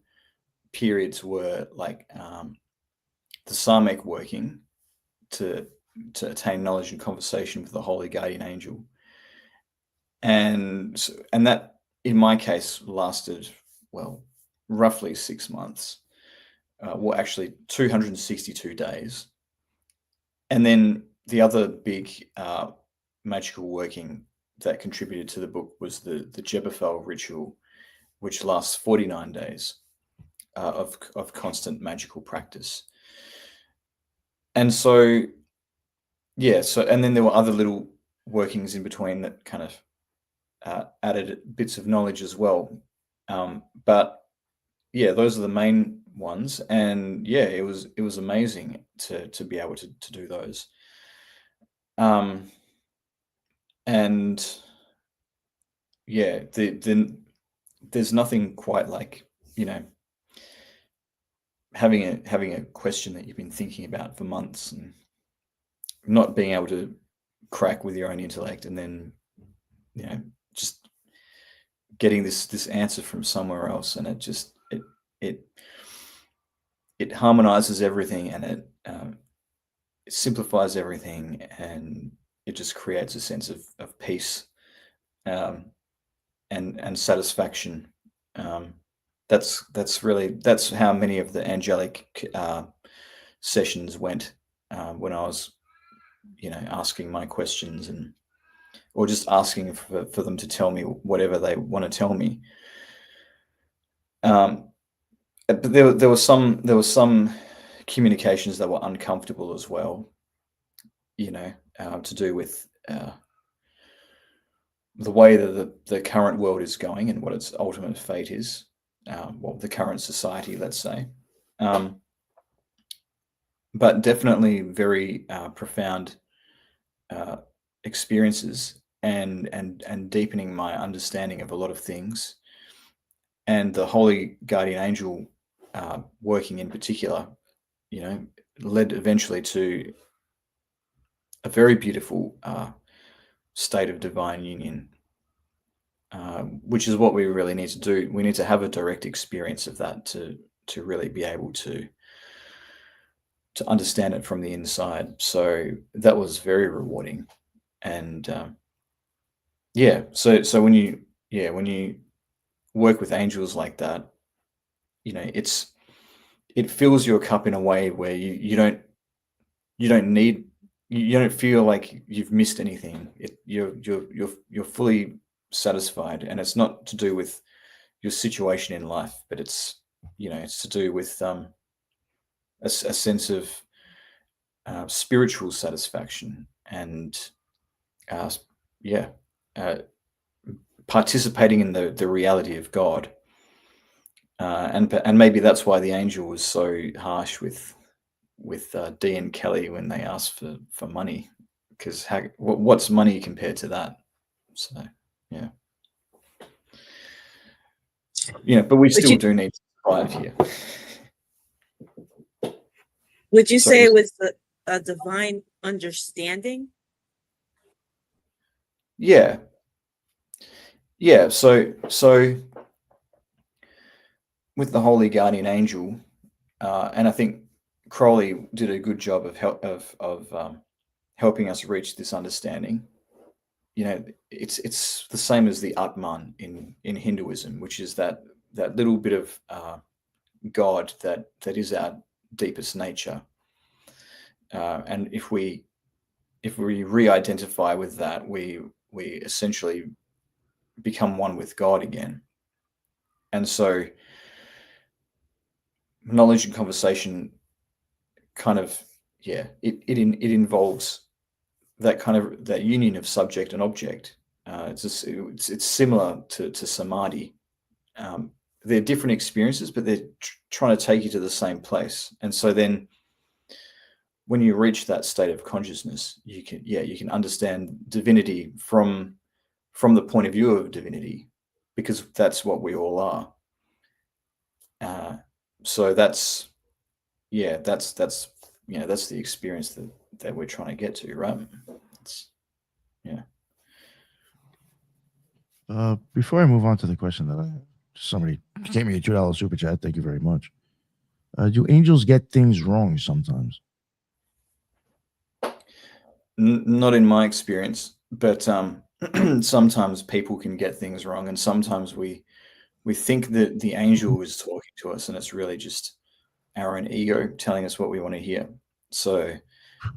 periods were like the Samek working to attain knowledge and conversation with the holy guardian angel, and that in my case lasted roughly 6 months. Well, actually 262 days. And then the other big magical working that contributed to the book was the Jebefel ritual, which lasts 49 days of constant magical practice. And so, yeah, and then there were other little workings in between that kind of added bits of knowledge as well. But yeah, those are the main ones, and yeah, it was amazing to be able to do those. And yeah, there's nothing quite like, having a question that you've been thinking about for months and not being able to crack with your own intellect, and then just getting this answer from somewhere else, and it harmonizes everything, and it simplifies everything, and it just creates a sense of peace, and satisfaction. That's how many of the angelic sessions went, when I was asking my questions, or just asking for them to tell me whatever they want to tell me. But there was some communications that were uncomfortable as well, to do with the way that the current world is going and what its ultimate fate is, the current society, let's say. But definitely very profound experiences, and deepening my understanding of a lot of things, and the holy guardian angel working in particular, led eventually to a very beautiful state of divine union, which is what we really need to do. We need to have a direct experience of that to really be able to understand it from the inside. So that was very rewarding. And so when you work with angels like that, it fills your cup in a way where you don't feel like you've missed anything. You're fully satisfied, and it's not to do with your situation in life, but it's to do with a sense of spiritual satisfaction, and participating in the reality of God. And maybe that's why the angel was so harsh with Dee and Kelly when they asked for money, because what's money compared to that? So but we still do need to survive here. Would you Sorry. say it was a divine understanding? Yeah. So with the holy guardian angel, and I think Crowley did a good job of helping us reach this understanding. It's the same as the Atman in Hinduism, which is that little bit of God that is our deepest nature. And if we re-identify with that, we essentially become one with God again. And so knowledge and conversation kind of, it involves that union of subject and object. It's similar to samadhi. They're different experiences, but they're trying to take you to the same place. And so then when you reach that state of consciousness, you can understand divinity from the point of view of divinity, because that's what we all are. So that's the experience that we're trying to get to, right? Before I move on to the question that somebody gave me a $2 super chat, thank you very much. Do angels get things wrong sometimes? Not in my experience, but sometimes people can get things wrong, and sometimes we think that the angel is talking to us, and it's really just our own ego telling us what we want to hear. So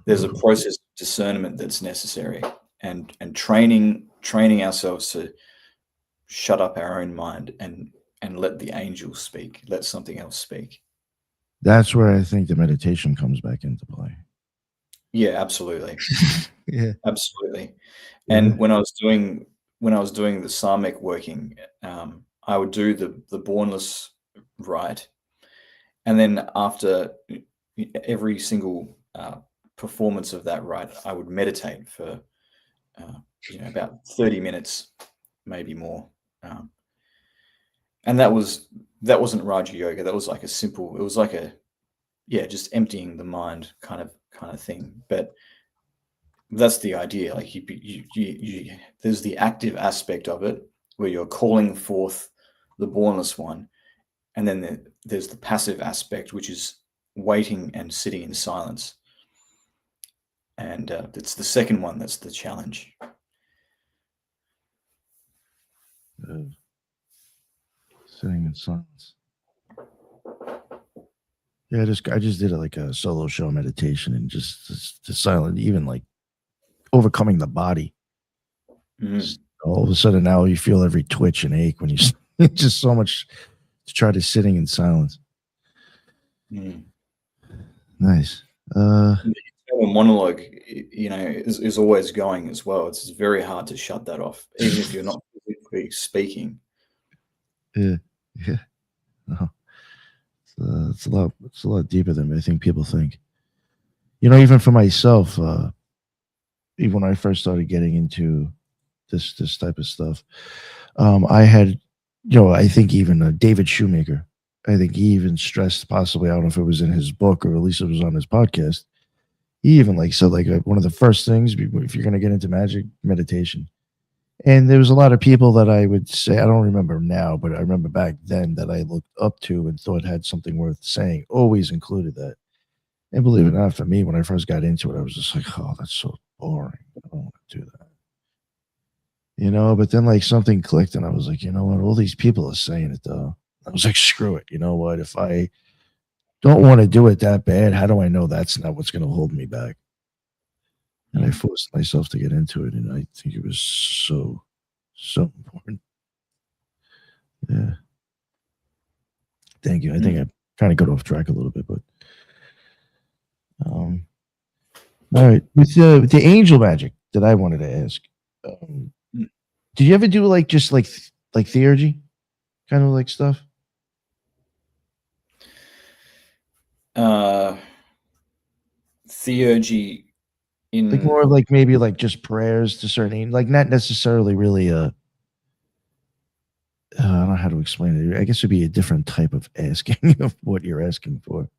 there's a process of discernment that's necessary, and training ourselves to shut up our own mind and let the angel speak, let something else speak. That's where I think the meditation comes back into play. Yeah, absolutely. Yeah, Absolutely. And when I was doing the Samic working, I would do the bornless rite, And then after every single performance of that rite, I would meditate for about 30 minutes, maybe more. And that wasn't Raja Yoga. That was like it was like just emptying the mind kind of thing. But that's the idea. Like there's the active aspect of it where you're calling forth the bornless one, and then there's the passive aspect, which is waiting and sitting in silence. And it's the second one that's the challenge. Sitting in silence. Yeah, I just did like a solo show meditation and just silent, even like overcoming the body. All of a sudden now you feel every twitch and ache when you it's just so much to try to sitting in silence. Nice. Monologue, is always going as well. It's very hard to shut that off, even if you're not physically speaking. Yeah. No. It's a lot deeper than I think people think. Even for myself, even when I first started getting into this type of stuff, I had, I think even David Shoemaker, I think he even stressed, possibly, I don't know if it was in his book or at least it was on his podcast. He even said one of the first things, if you're going to get into magic, meditation. And there was a lot of people that I would say, I don't remember now, but I remember back then that I looked up to and thought had something worth saying, always included that. And believe it or not, for me, when I first got into it, I was just like, oh, that's so boring. I don't want to do that. But then something clicked and I was like, you know what? All these people are saying it though. I was like, screw it. You know what? If I don't want to do it that bad, how do I know that's not what's going to hold me back? And I forced myself to get into it, and I think it was so important. Yeah. Thank you. I think I kind of got off track a little bit, but all right. With the angel magic that I wanted to ask, did you ever do just theurgy kind of stuff? Theurgy in more of maybe just prayers to certain, not necessarily really I don't know how to explain it. I guess it'd be a different type of asking of what you're asking for.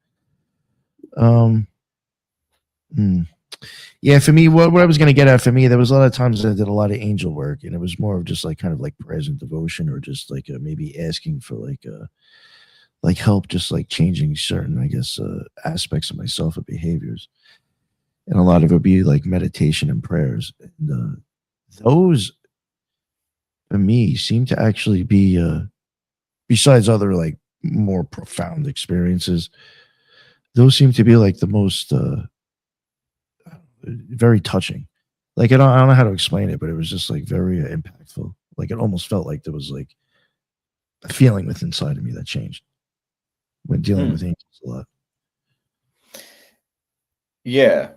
Yeah, for me, what I was going to get at, for me, there was a lot of times I did a lot of angel work, and it was more of just kind of prayers and devotion, or just maybe asking for help, just changing certain, I guess, aspects of myself or behaviors. And a lot of it would be meditation and prayers. And those, for me, seem to actually be, besides other more profound experiences, those seem to be the most very touching. I don't know how to explain it, but it was just very impactful. It almost felt like there was a feeling within inside of me that changed when dealing with angels a lot. Yeah,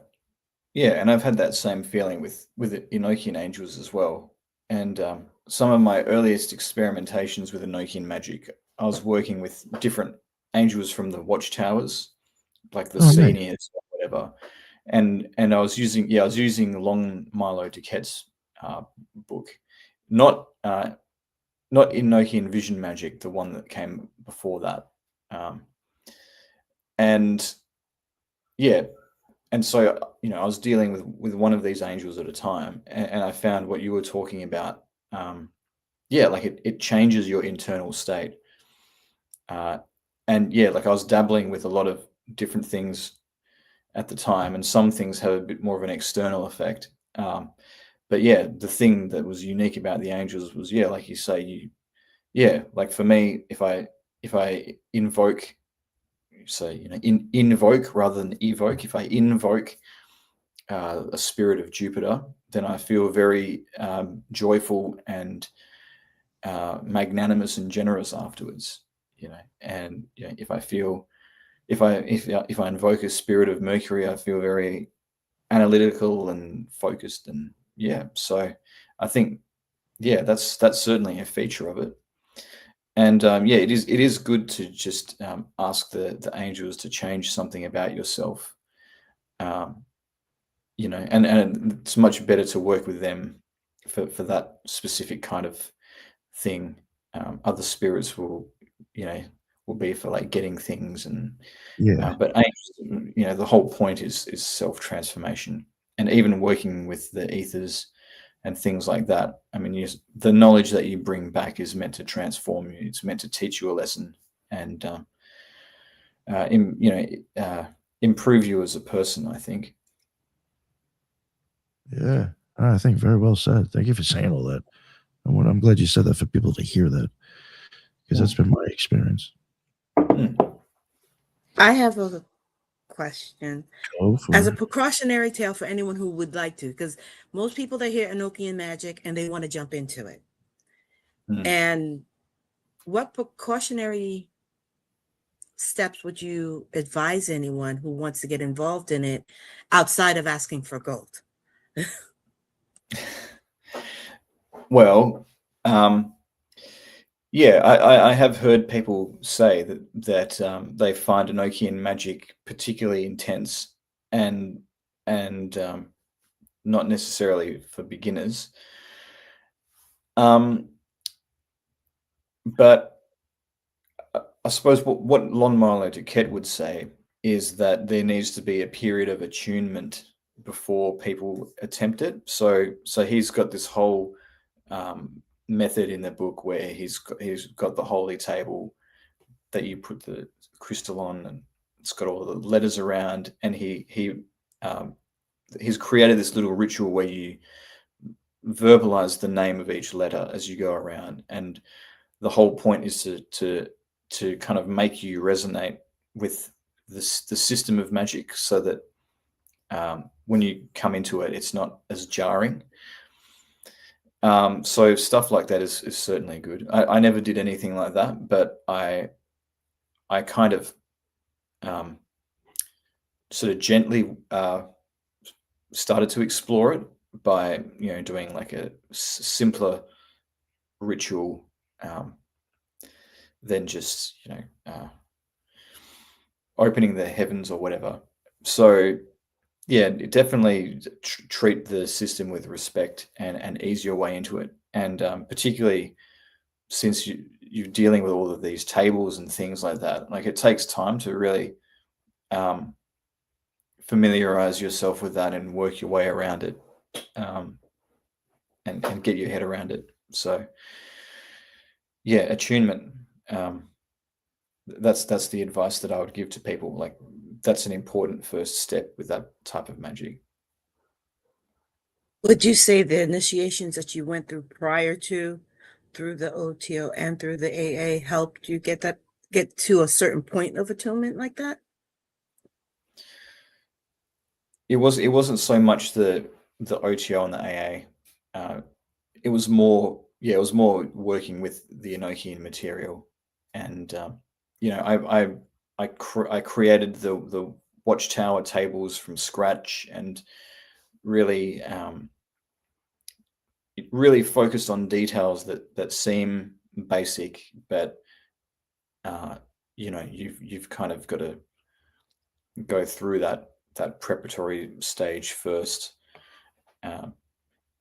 and I've had that same feeling with Enochian angels as well. And some of my earliest experimentations with Enochian magic, I was working with different angels from the watchtowers, like the seniors or whatever. And I was using Long Milo Duquette's book, not Enochian vision magic, the one that came before that. And so, I was dealing with one of these angels at a time, and I found what you were talking about. It changes your internal state. I was dabbling with a lot of different things at the time, and some things have a bit more of an external effect. But the thing that was unique about the angels was, like you say, for me, if I invoke, invoke rather than evoke. If I invoke a spirit of Jupiter, then I feel very joyful and magnanimous and generous afterwards. And if I invoke a spirit of Mercury, I feel very analytical and focused. And so I think that's certainly a feature of it. yeah, it is good to just ask the angels to change something about yourself. You know, and it's much better to work with them for that specific kind of thing. Other spirits will, you know, will be for like getting things, and Yeah. but angels, you know, the whole point is self-transformation, and even working with the ethers and things like that. I mean, the knowledge that you bring back is meant to transform you. It's meant to teach you a lesson, and improve you as a person, I think. Yeah. I think very well said. Thank you for saying all that. I'm glad you said that for people to hear that, because that's been my experience. I have a question. Go for As a it. precautionary tale for anyone who would like to, because most people they hear Enochian magic and they want to jump into it. And what precautionary steps would you advise anyone who wants to get involved in it outside of asking for gold? Well, yeah, I have heard people say that they find Enochian magic particularly intense, and not necessarily for beginners. But I suppose what Lon Milo Duquette would say is that there needs to be a period of attunement before people attempt it. So he's got this whole method in the book where he's got the holy table that you put the crystal on, and it's got all the letters around, and he's created this little ritual where you verbalize the name of each letter as you go around, and the whole point is to kind of make you resonate with the system of magic, so that when you come into it, it's not as jarring. So stuff like that is certainly good. I never did anything like that, but I kind of sort of gently started to explore it by, you know, doing like a simpler ritual than just, you know, opening the heavens or whatever. So yeah, definitely treat the system with respect and ease your way into it. And particularly since you're dealing with all of these tables and things like that, like it takes time to really familiarize yourself with that and work your way around it, and get your head around it. So yeah, attunement. That's the advice that I would give to people. Like, that's an important first step with that type of magic. Would you say the initiations that you went through prior to, through the OTO and through the AA, helped you get to a certain point of attunement like that? It wasn't so much the OTO and the AA. It was more working with the Enochian material, and you know, I created the watchtower tables from scratch, and really really focused on details that seem basic, but you know, you've kind of got to go through that preparatory stage first.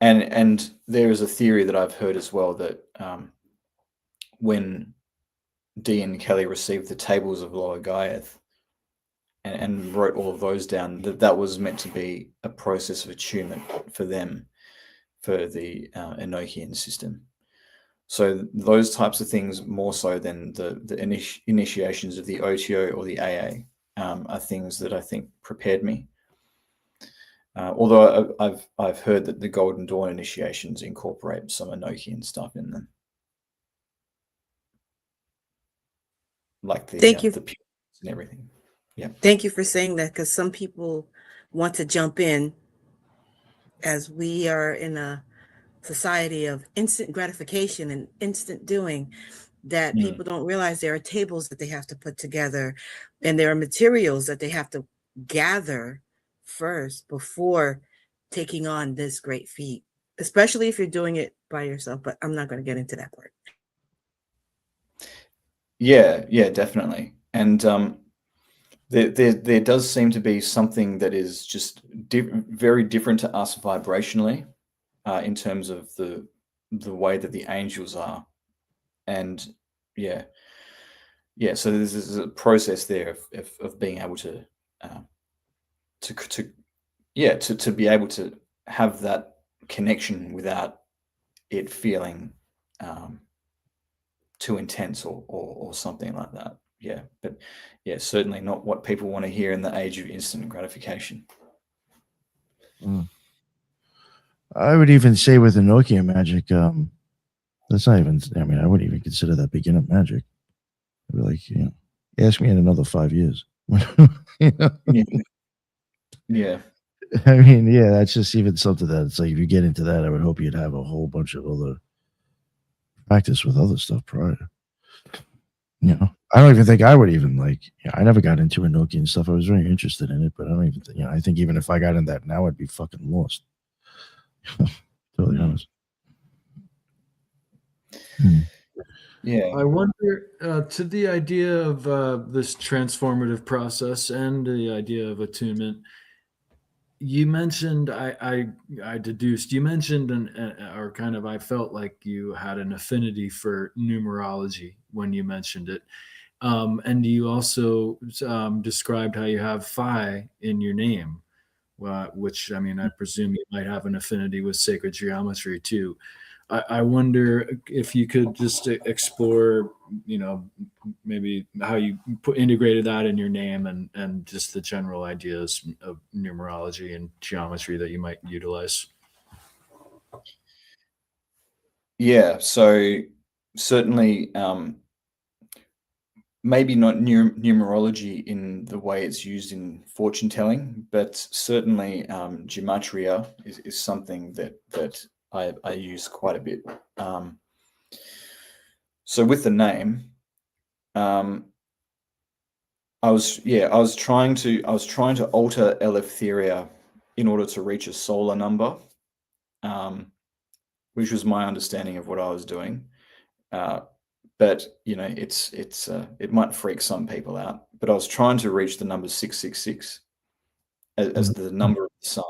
And there is a theory that I've heard as well that when Dee and Kelly received the tables of Lower Gaiath and wrote all of those down, that was meant to be a process of attunement for them, for the Enochian system. So those types of things, more so than the initiations of the OTO or the AA, are things that I think prepared me. Although I've heard that the Golden Dawn initiations incorporate some Enochian stuff in them, like the Thank you. the pyramids and everything. Yeah. Thank you for saying that, because some people want to jump in, as we are in a society of instant gratification and instant doing, that people don't realize there are tables that they have to put together, and there are materials that they have to gather first before taking on this great feat, especially if you're doing it by yourself. But I'm not going to get into that part. Yeah, definitely. And there does seem to be something that is just very different to us vibrationally, in terms of the way that the angels are. And yeah, so there's a process there of being able to uh, to yeah to be able to have that connection without it feeling um, too intense or something like that. Yeah, but yeah, certainly not what people want to hear in the age of instant gratification. Mm. I would even say with the Nokia Magic, that's not even. I mean, I wouldn't even consider that beginner magic. I'd be like, ask me in another 5 years. You know? Yeah. I mean, yeah, that's just even something that it's like if you get into that, I would hope you'd have a whole bunch of other practice with other stuff prior. I don't even think I would even like. I never got into Inoki and stuff. I was very interested in it, but I don't even. I think even if I got in that now, I'd be fucking lost. Totally honest. Yeah. I wonder to the idea of this transformative process and the idea of attunement. You mentioned I deduced you mentioned or kind of I felt like you had an affinity for numerology when you mentioned it, and you also described how you have phi in your name, which I mean I presume you might have an affinity with sacred geometry too. I wonder if you could just explore, maybe how you integrated that in your name and just the general ideas of numerology and geometry that you might utilize. Yeah. So certainly, maybe not numerology in the way it's used in fortune telling, but certainly gematria is something that I use quite a bit. So with the name, I was trying to alter Eleftheria in order to reach a solar number, which was my understanding of what I was doing. But it might freak some people out. But I was trying to reach the number 666 as the number of the sun.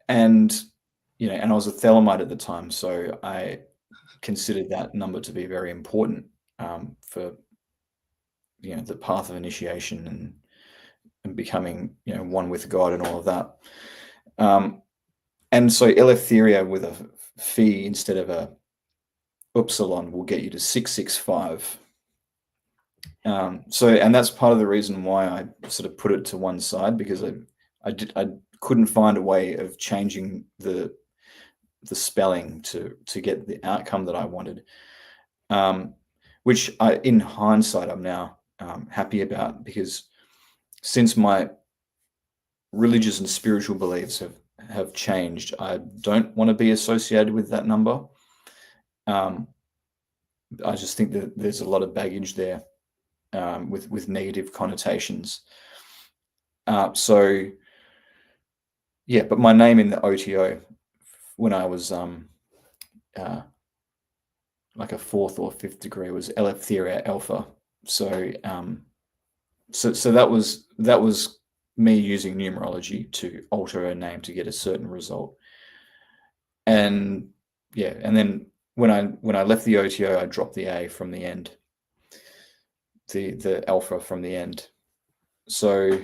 And I was a Thelemite at the time, so I considered that number to be very important, for the path of initiation and becoming one with God and all of that. And so Eleftheria with a phi instead of a upsilon will get you to 665. And that's part of the reason why I sort of put it to one side, because I couldn't find a way of changing the spelling to get the outcome that I wanted, which in hindsight I'm now happy about, because since my religious and spiritual beliefs have changed, I don't want to be associated with that number. I just think that there's a lot of baggage there, with negative connotations. So yeah, but my name in the OTO when I was like a 4th or 5th degree was Eleftheria Alpha. So so that was me using numerology to alter a name to get a certain result. And yeah, and then when I left the OTO, I dropped the A from the end, the alpha from the end. So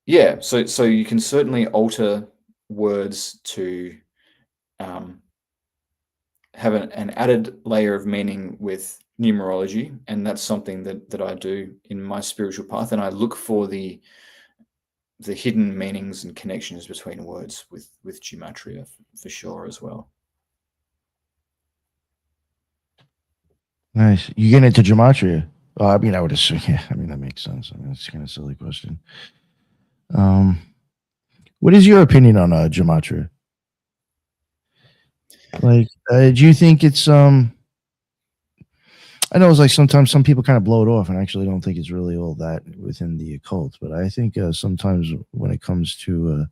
yeah, so you can certainly alter words to have an added layer of meaning with numerology, and that's something that I do in my spiritual path, and I look for the hidden meanings and connections between words with gematria for sure as well. Nice. You get into gematria? I mean, I would assume. Yeah, I mean that makes sense. I mean, it's kind of a silly question. What is your opinion on gematria? Like, do you think it's I know it's like sometimes some people kind of blow it off, and I actually don't think it's really all that within the occult. But I think sometimes when it comes to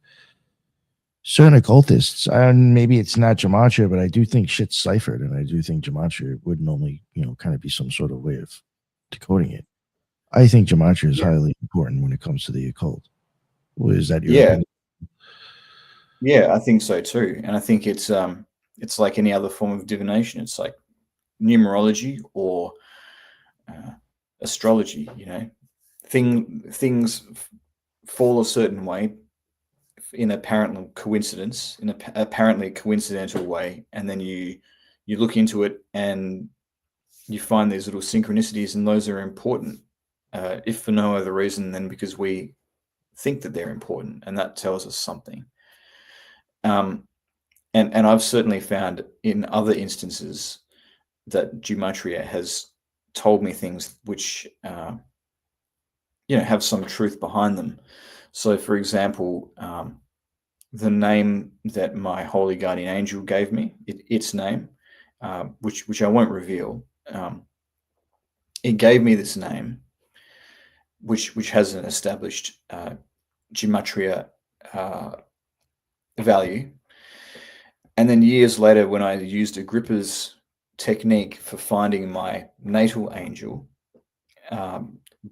certain occultists, and maybe it's not gematria, but I do think shit's ciphered, and I do think gematria would normally, kind of be some sort of way of decoding it. I think gematria is Yeah. highly important when it comes to the occult. Well, is that your Yeah. opinion? Yeah, I think so too. And I think it's like any other form of divination. It's like numerology or astrology, things fall a certain way in apparently coincidental way, and then you look into it and you find these little synchronicities, and those are important, if for no other reason than because we think that they're important, and that tells us something. And I've certainly found in other instances that gematria has told me things which have some truth behind them. So, for example, the name that my holy guardian angel gave me, its name, which I won't reveal, it gave me this name, which has an established gematria value. And then years later, when I used Agrippa's technique for finding my natal angel,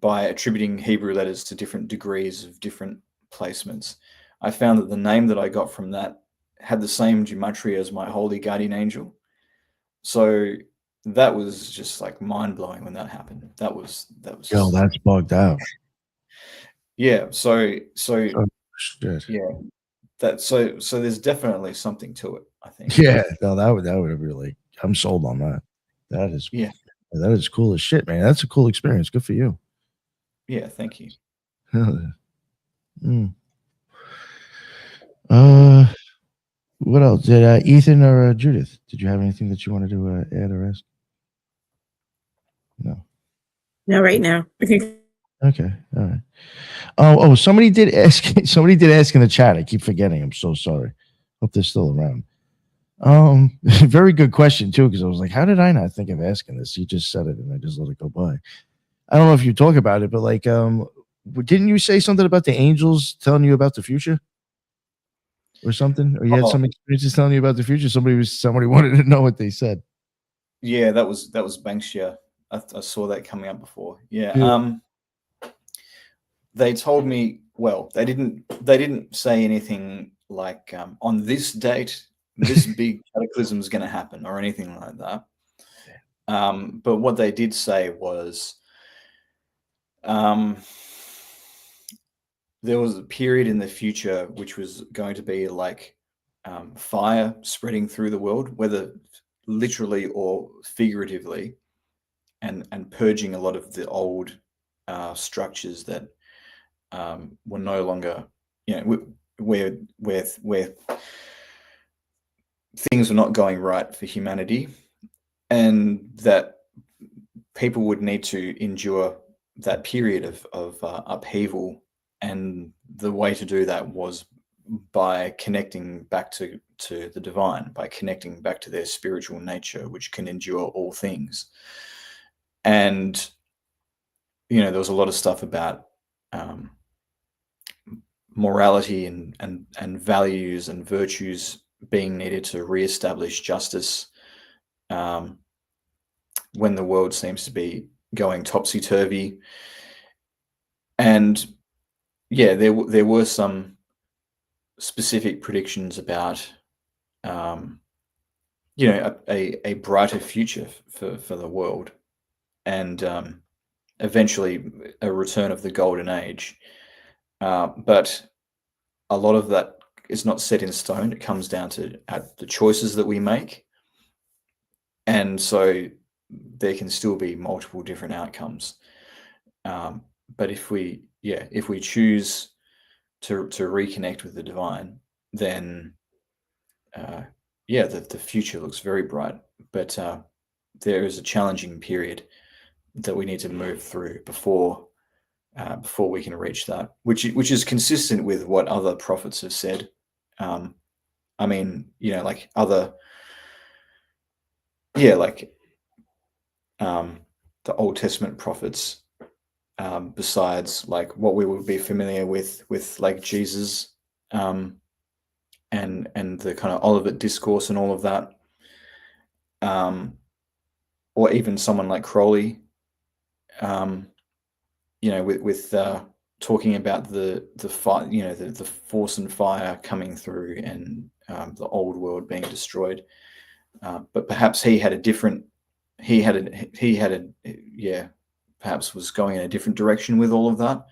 by attributing Hebrew letters to different degrees of different placements, I found that the name that I got from that had the same gematria as my holy guardian angel. So that was just like mind blowing when that happened. That was Yo, that's bugged out. yeah. So Oh, shit. yeah, so there's definitely something to it, I think. Yeah, no, that would have really. I'm sold on that. That is cool as shit, man. That's a cool experience. Good for you. Yeah, thank you. Mm. What else? Did Ethan or Judith? Did you have anything that you wanted to add or ask? No. No, right now. Okay. All right. Oh, somebody did ask. Somebody did ask in the chat. I keep forgetting. I'm so sorry. Hope they're still around. Very good question too, because I was like, how did I not think of asking this? You just said it, and I just let it go by. I don't know if you talk about it, but like, didn't you say something about the angels telling you about the future, or something? Or you had some experiences telling you about the future? Somebody wanted to know what they said. Yeah, that was Banksia. I saw that coming up before. Yeah. Yeah. They told me, well, they didn't say anything like on this date this big cataclysm is going to happen or anything like that. But what they did say was there was a period in the future which was going to be like fire spreading through the world, whether literally or figuratively, and purging a lot of the old structures that were no longer, where things were not going right for humanity, and that people would need to endure that period of upheaval, and the way to do that was by connecting back to the divine, by connecting back to their spiritual nature, which can endure all things. And there was a lot of stuff about morality and values and virtues being needed to reestablish justice when the world seems to be going topsy-turvy. And yeah, there were some specific predictions about a brighter future for the world, and eventually a return of the golden age. But a lot of that is not set in stone. It comes down to the choices that we make. And so there can still be multiple different outcomes. But if we choose to reconnect with the divine, then the future looks very bright. But there is a challenging period that we need to move through before we can reach that, which is consistent with what other prophets have said. I mean, like other, like the Old Testament prophets, besides like what we would be familiar with like Jesus, and the kind of Olivet discourse and all of that, or even someone like Crowley, with talking about the fire, the force and fire coming through, and the old world being destroyed. But perhaps he had a different, perhaps was going in a different direction with all of that.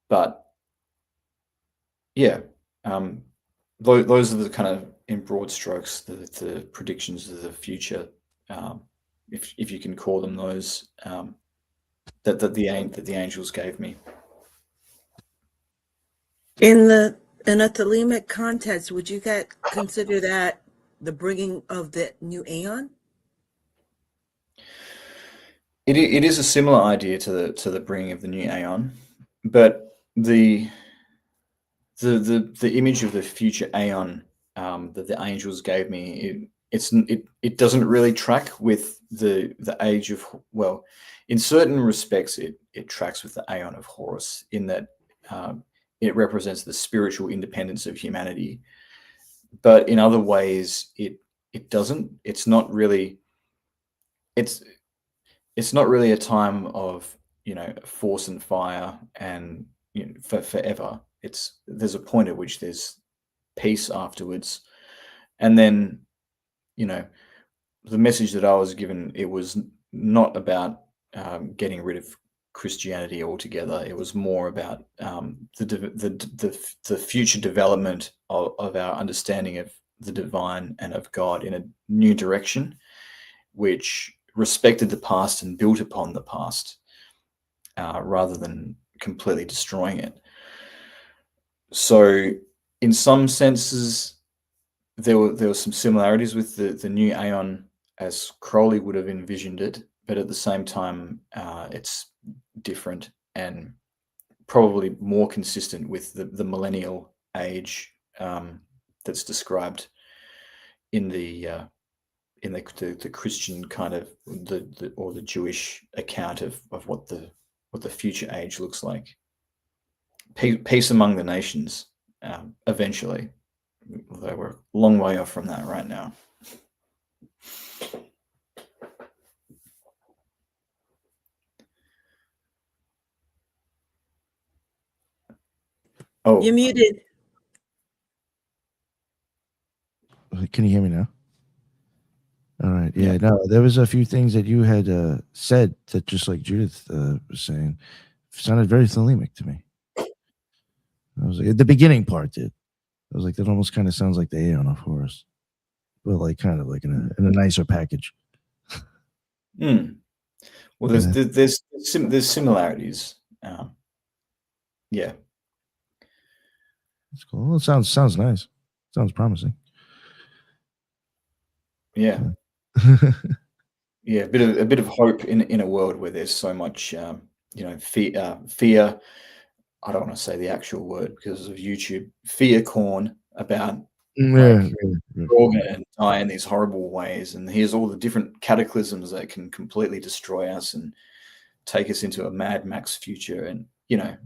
But yeah, those are the kind of, in broad strokes, the predictions of the future, if you can call them those, that the angels gave me. In a Thelemic context, would you consider that the bringing of the new aeon? It is a similar idea to the bringing of the new aeon, but the image of the future aeon that the angels gave me, it doesn't really track with the age of, well, in certain respects it tracks with the aeon of Horus, in that it represents the spiritual independence of humanity, but in other ways it doesn't. It's not really a time of force and fire and for forever. There's a point at which there's peace afterwards, and then the message that I was given, it was not about getting rid of Christianity altogether. It was more about the future development of our understanding of the divine and of God in a new direction, which respected the past and built upon the past, rather than completely destroying it. So in some senses, there were some similarities with the new aeon as Crowley would have envisioned it, but at the same time, it's different and probably more consistent with the millennial age that's described in the Christian kind of or the Jewish account of what the future age looks like. Peace among the nations, eventually, although we're a long way off from that right now. Oh, You're muted. Can you hear me now? All right. Yeah. No, there was a few things that you had said that, just like Judith was saying, sounded very Thelemic to me. I was like, the beginning part did. I was like, that almost kind of sounds like the Aeon of Horus, but like kind of like in a nicer package. Well, there's similarities. Yeah, that's cool. Well, it sounds nice. Sounds promising. Yeah. Yeah, a bit of hope in a world where there's so much fear. I don't want to say the actual word because of YouTube. Fear corn about we're all going to die in these horrible ways, and here's all the different cataclysms that can completely destroy us and take us into a Mad Max future. And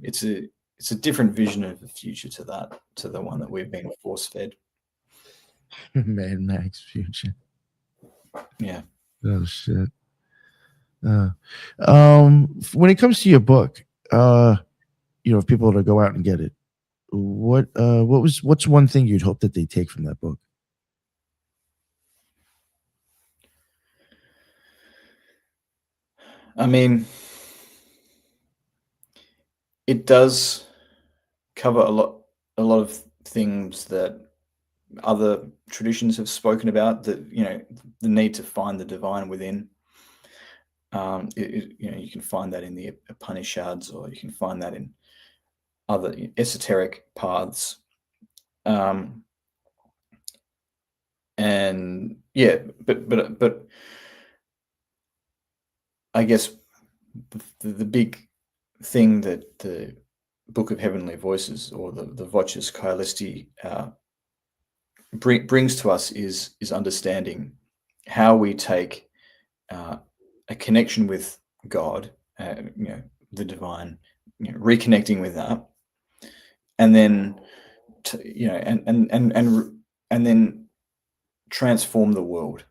it's a different vision of the future to the one that we've been force fed. Mad Max future. Yeah. Oh shit. When it comes to your book, if people were to go out and get it, what's one thing you'd hope that they take from that book? I mean, it does cover a lot of things that other traditions have spoken about, that the need to find the divine within. You can find that in the Upanishads, or you can find that in other esoteric paths. And yeah, but I guess the big thing that the Book of Heavenly Voices, or the Voces Caelesti, brings to us is understanding how we take a connection with God, the divine, reconnecting with that, and then and then transform the world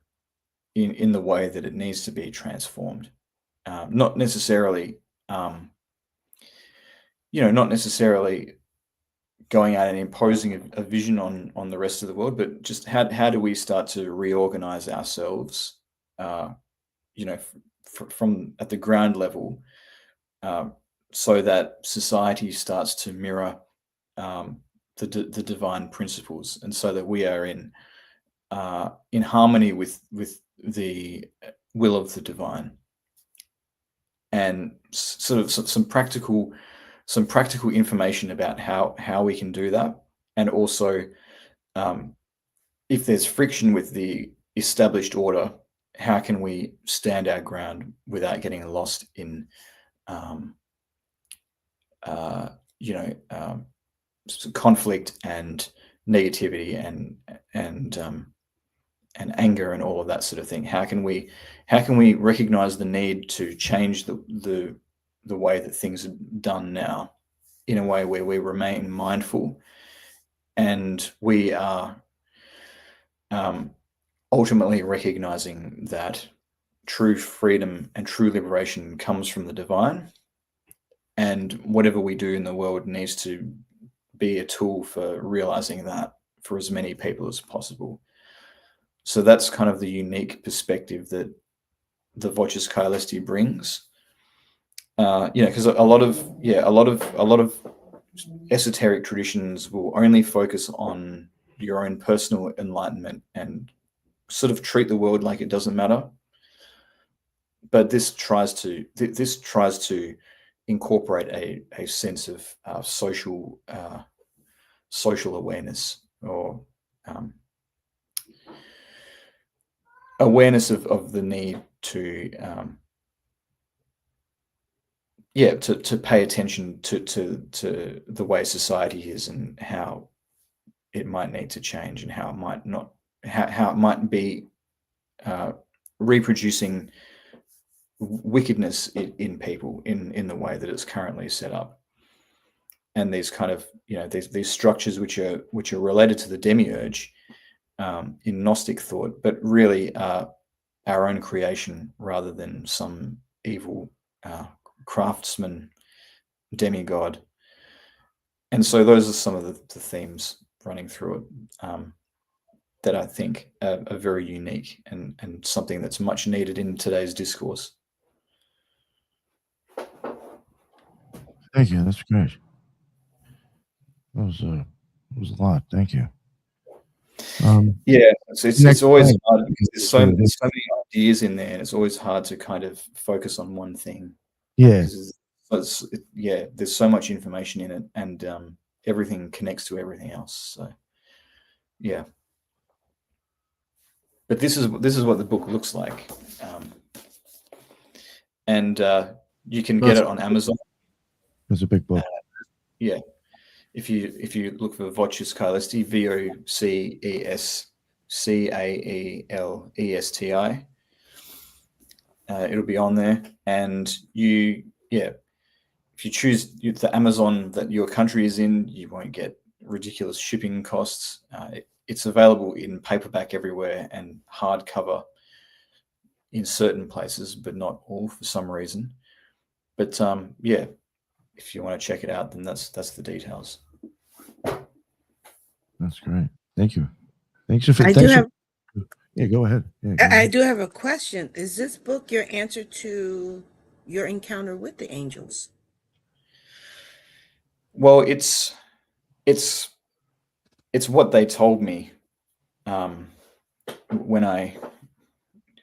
in the way that it needs to be transformed. Not necessarily, not necessarily going out and imposing a vision on the rest of the world, but just how do we start to reorganize ourselves, from at the ground level, so that society starts to mirror the divine principles, and so that we are in harmony with the will of the divine, and sort of some practical information about how we can do that, and also if there's friction with the established order, how can we stand our ground without getting lost in conflict and negativity and anger and all of that sort of thing. How can we recognize the need to change the way that things are done now, in a way where we remain mindful, and we are ultimately recognizing that true freedom and true liberation comes from the divine, and whatever we do in the world needs to be a tool for realizing that for as many people as possible. So that's kind of the unique perspective that the Voces Caelesti brings. Because a lot of esoteric traditions will only focus on your own personal enlightenment and sort of treat the world like it doesn't matter. But this tries to incorporate a sense of social awareness, or awareness of the need to pay attention to the way society is, and how it might need to change, and how it might not, how it might be reproducing wickedness in people in the way that it's currently set up. And these kind of these structures which are related to the demiurge in Gnostic thought, but really are our own creation rather than some evil craftsman demigod. And so those are some of the themes running through it, that I think are very unique and something that's much needed in today's discourse. Thank you. That's great. That was a lot. Thank you. It's always hard because there's so many ideas in there, and it's always hard to kind of focus on one thing. Yeah. There's so much information in it, and everything connects to everything else. So, yeah. But this is what the book looks like, and you can get it on Amazon. It's a big book. If you look for Voces Caelesti, VOCESCAELESTI, it'll be on there. And if you choose the Amazon that your country is in, you won't get ridiculous shipping costs. It's available in paperback everywhere and hardcover in certain places, but not all for some reason. But if you want to check it out, then that's the details. That's great. Thank you. Yeah, go ahead. I do have a question. Is this book your answer to your encounter with the angels? Well, it's what they told me when I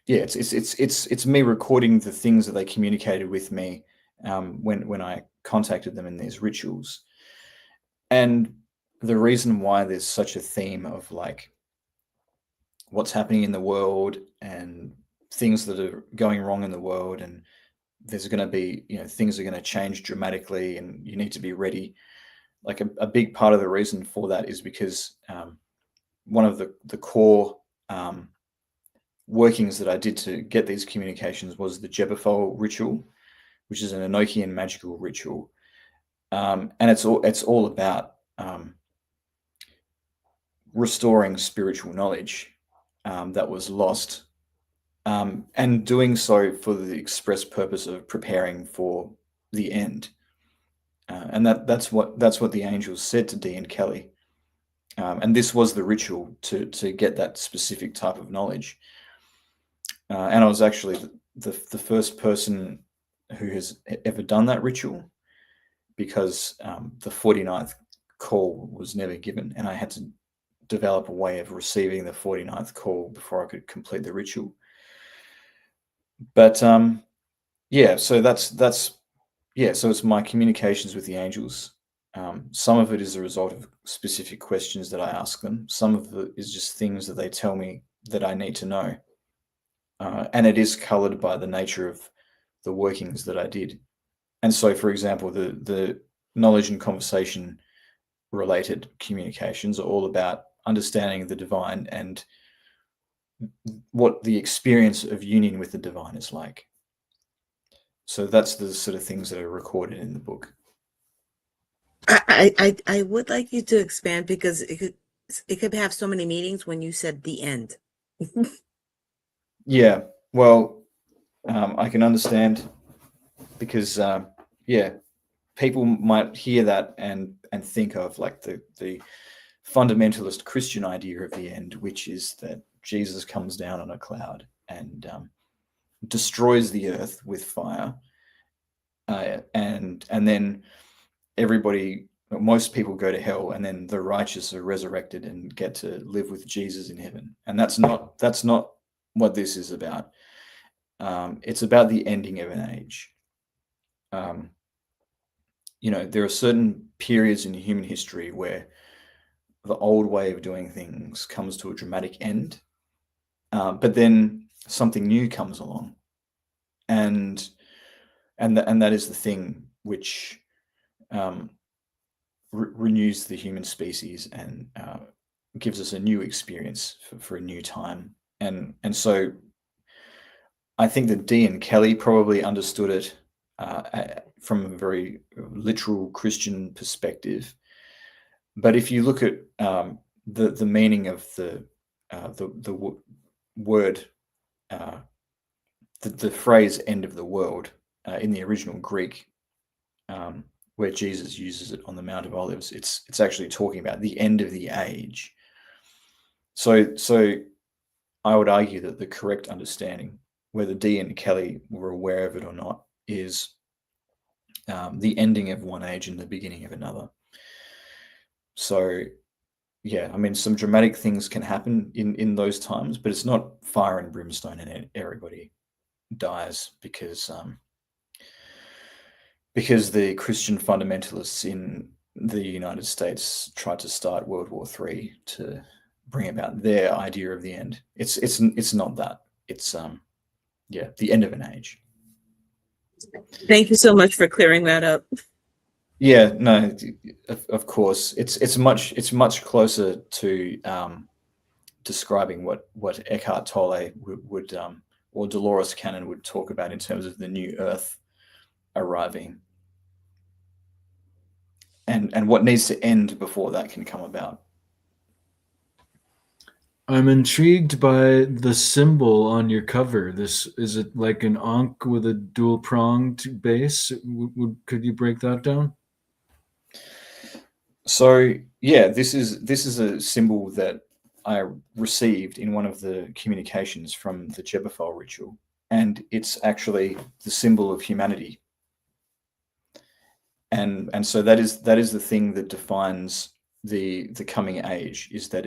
it's me recording the things that they communicated with me when I contacted them in these rituals. And the reason why there's such a theme of like what's happening in the world and things that are going wrong in the world, and there's going to be things are going to change dramatically, and you need to be ready. Like a big part of the reason for that is because one of the core workings that I did to get these communications was the Jebethol ritual, which is an Enochian magical ritual, and it's all about restoring spiritual knowledge that was lost, and doing so for the express purpose of preparing for the end. And that's what the angels said to Dee and Kelly. And this was the ritual to get that specific type of knowledge. And I was actually the first person who has ever done that ritual, because the 49th call was never given, and I had to develop a way of receiving the 49th call before I could complete the ritual. But yeah, so so it's my communications with the angels. Some of it is a result of specific questions that I ask them. Some of it is just things that they tell me that I need to know. And it is colored by the nature of the workings that I did. And so, for example, the knowledge and conversation related communications are all about understanding the divine and what the experience of union with the divine is like. So that's the sort of things that are recorded in the book. I would like you to expand, because it could have so many meanings when you said the end. Yeah, well, I can understand, because people might hear that and think of like the fundamentalist Christian idea of the end, which is that Jesus comes down on a cloud and destroys the earth with fire, and then most people go to hell, and then the righteous are resurrected and get to live with Jesus in heaven. And that's not what this is about. It's about the ending of an age. There are certain periods in human history where the old way of doing things comes to a dramatic end, but then something new comes along, and that is the thing which renews the human species and gives us a new experience for a new time. And so I think that Dee and Kelly probably understood it from a very literal Christian perspective. But if you look at the meaning of the word, the phrase "end of the world" in the original Greek, where Jesus uses it on the Mount of Olives, it's actually talking about the end of the age. So I would argue that the correct understanding, whether Dee and Kelly were aware of it or not, is the ending of one age and the beginning of another. So, yeah, I mean, some dramatic things can happen in those times, but it's not fire and brimstone and everybody dies because the Christian fundamentalists in the United States tried to start World War III to bring about their idea of the end. It's not that. It's the end of an age. Thank you so much for clearing that up. Yeah, no, of course. It's much closer to describing what Eckhart Tolle would or Dolores Cannon would talk about in terms of the new Earth arriving, and what needs to end before that can come about. I'm intrigued by the symbol on your cover. Is it like an ankh with a dual pronged base? Could you break that down? So yeah, this is a symbol that I received in one of the communications from the Jebaphil ritual, and it's actually the symbol of humanity. And so that is the thing that defines the coming age, is that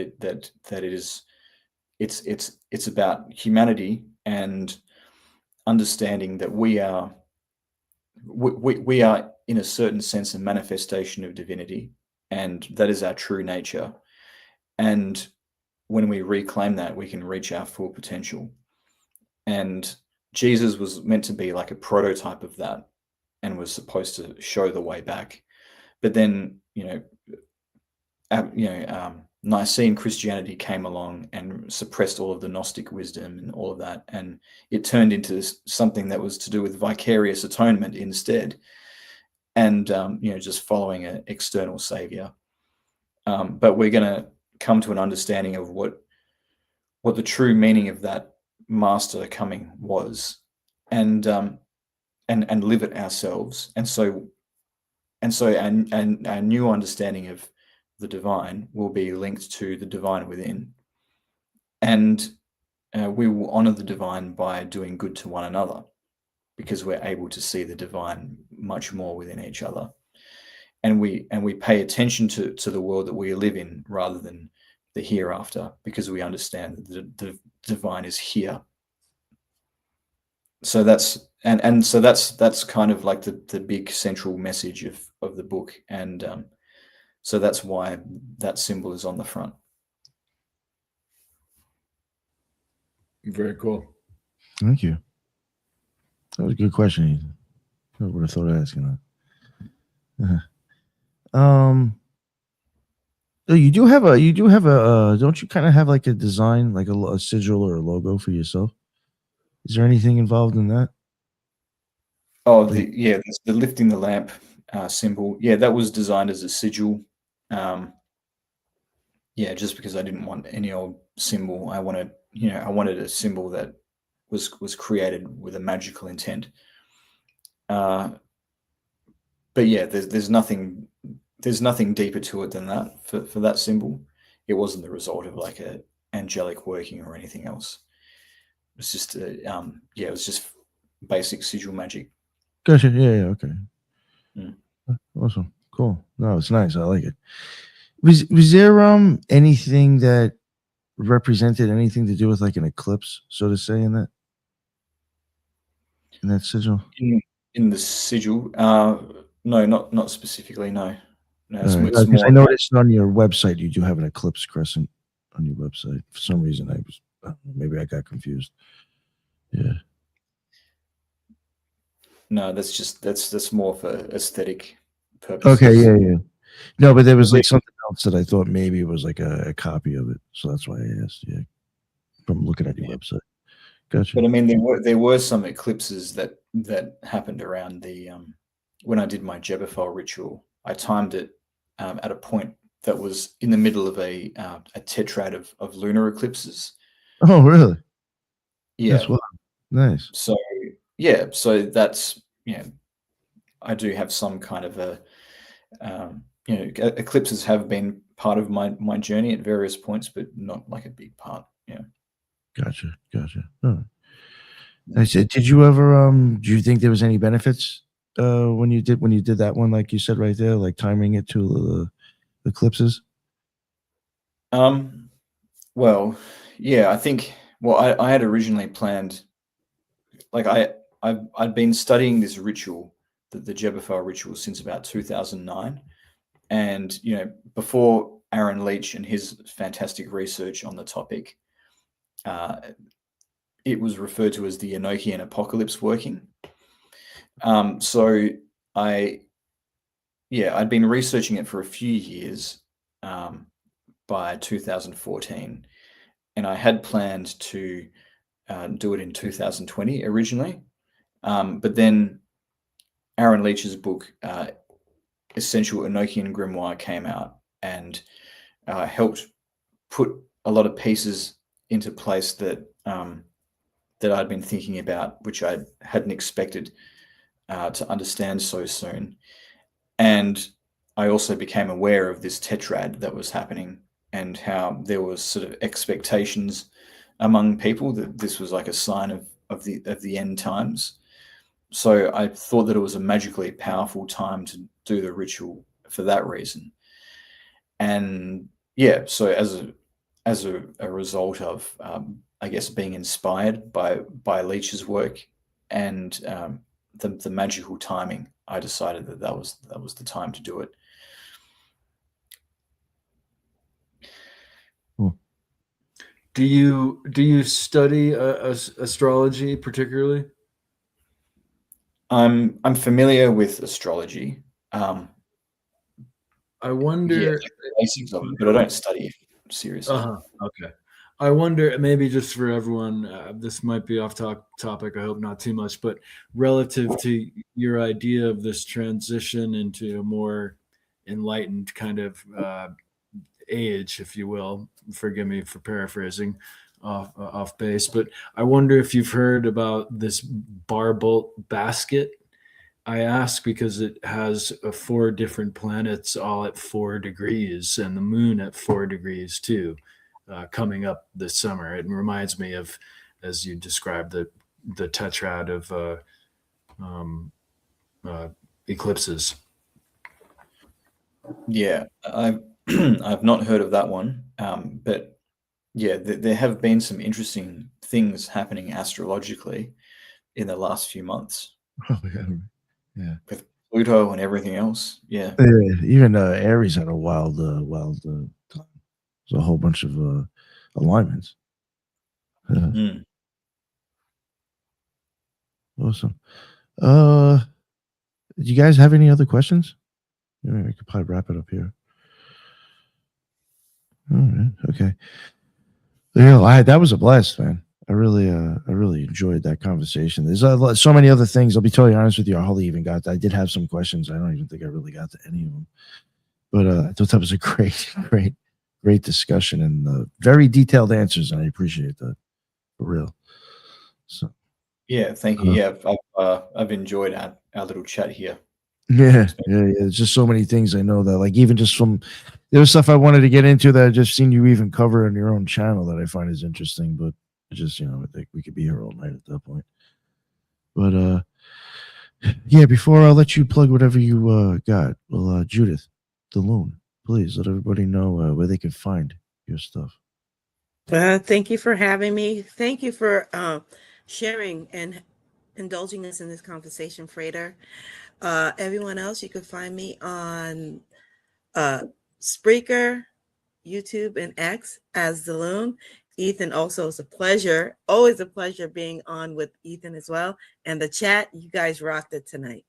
it's about humanity and understanding that we are in a certain sense a manifestation of divinity, and that is our true nature. And when we reclaim that, we can reach our full potential. And Jesus was meant to be like a prototype of that and was supposed to show the way back. But then, Nicene Christianity came along and suppressed all of the Gnostic wisdom and all of that, and it turned into something that was to do with vicarious atonement instead, and just following an external savior. But we're going to come to an understanding of what the true meaning of that master coming was, and live it ourselves. And so our new understanding of the divine will be linked to the divine within, and we will honor the divine by doing good to one another, because we're able to see the divine much more within each other, and we pay attention to the world that we live in rather than the hereafter, because we understand that the divine is here. So that's kind of like the big central message of the book, and so that's why that symbol is on the front. Very cool. Thank you. That was a good question, Ethan. I would have thought of asking that. You do have a don't you kind of have like a design, like a sigil or a logo for yourself? Is there anything involved in that? Oh, the lifting the lamp symbol. Yeah, that was designed as a sigil. Yeah, just because I didn't want any old symbol. I wanted a symbol that was created with a magical intent. But yeah, there's nothing deeper to it than that for that symbol. It wasn't the result of like a angelic working or anything else. It was just it was just basic sigil magic. Gotcha. Yeah. Okay. Mm. Awesome. Cool. No, it's nice. I like it. Was there anything that represented anything to do with like an eclipse, so to say, in that sigil? In the sigil, no, not specifically. No, it's Because more. I noticed on your website you do have an eclipse crescent on your website. For some reason, maybe I got confused. Yeah. No, that's more for aesthetic purposes. Okay. Yeah. No, but there was like something else that I thought maybe it was like a copy of it, so that's why I asked. Yeah, from looking at your website. Gotcha. But I mean, there were some eclipses that happened around the when I did my Jebethal ritual. I timed it at a point that was in the middle of a tetrad of lunar eclipses. Oh, really? Yeah. That's nice. So yeah, so that's I do have some kind of a eclipses have been part of my journey at various points, but not like a big part. Yeah. Gotcha. Oh. I said, did you ever do you think there was any benefits when you did that one, like you said right there, like timing it to the eclipses? Well, yeah, I think I had originally planned, like I'd been studying this ritual, the Jebethal ritual, since about 2009, and before Aaron Leach and his fantastic research on the topic, it was referred to as the Enochian apocalypse working. So I'd been researching it for a few years by 2014, and I had planned to do it in 2020 originally, but then Aaron Leach's book, Essential Enochian Grimoire, came out and helped put a lot of pieces into place that I'd been thinking about, which I hadn't expected to understand so soon. And I also became aware of this tetrad that was happening, and how there was sort of expectations among people that this was like a sign of the end times. So I thought that it was a magically powerful time to do the ritual for that reason. And yeah, so as a result of I guess being inspired by Leach's work and the magical timing, I decided that was the time to do it. Cool. Do you study astrology particularly? I'm familiar with astrology. I wonder. Yeah, the basics of it, but I don't study it seriously. Okay. I wonder, maybe just for everyone, this might be off topic. I hope not too much, but relative to your idea of this transition into a more enlightened kind of age, if you will. Forgive me for paraphrasing off base, but I wonder if you've heard about this bar bolt basket. I ask because it has 4 different planets all at 4 degrees and the moon at 4 degrees too, coming up this summer. It reminds me of, as you described, the tetrad of eclipses. Yeah, I've not heard of that one, but yeah, there have been some interesting things happening astrologically in the last few months Oh, yeah. with Pluto and everything else. Yeah. Even Aries had a wild time. There's a whole bunch of alignments. Mm. Awesome. Do you guys have any other questions? Yeah, we could probably wrap it up here. All right. Okay. Yeah, that was a blast, man. I really enjoyed that conversation. There's so many other things. I'll be totally honest with you. I hardly even got. I did have some questions. I don't even think I really got to any of them. But I thought that was a great discussion and very detailed answers, and I appreciate that for real. So Yeah, thank you. Yeah, I've enjoyed our little chat here. yeah. There's just so many things I know that, like, even just from there was stuff I wanted to get into that I just seen you even cover on your own channel that I find is interesting. But just, I think we could be here all night at that point. But yeah, before I let you plug whatever you got, well, Judith, the Loon, please let everybody know where they can find your stuff. Thank you for having me. Thank you for sharing and indulging us in this conversation, Frater. Everyone else, you can find me on Spreaker, YouTube, and X as the Loon. Ethan, also, it's a pleasure, always a pleasure being on with Ethan as well. And the chat, you guys rocked it tonight.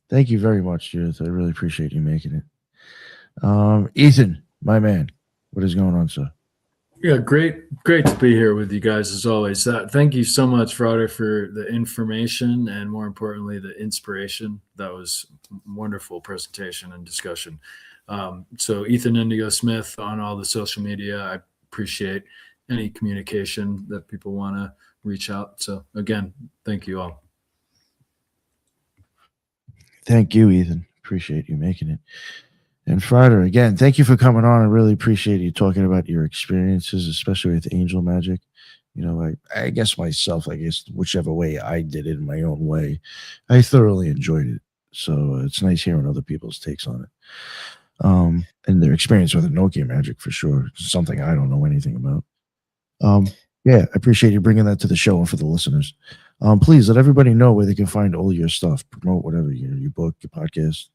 Thank you very much, Judith. I really appreciate you making it. Ethan, my man, what is going on, sir? Yeah, great to be here with you guys as always. Thank you so much, Frater, for the information and, more importantly, the inspiration. That was a wonderful presentation and discussion. So Ethan Indigo Smith on all the social media. I appreciate any communication that people want to reach out. So again, thank you all. Thank you, Ethan. Appreciate you making it. And Frater, again, thank you for coming on. I really appreciate you talking about your experiences, especially with angel magic. I guess myself, whichever way I did it in my own way, I thoroughly enjoyed it. So it's nice hearing other people's takes on it. And their experience with Enochian magic, for sure. It's something I don't know anything about. Yeah, I appreciate you bringing that to the show and for the listeners. Please let everybody know where they can find all your stuff. Promote whatever, your book, your podcast.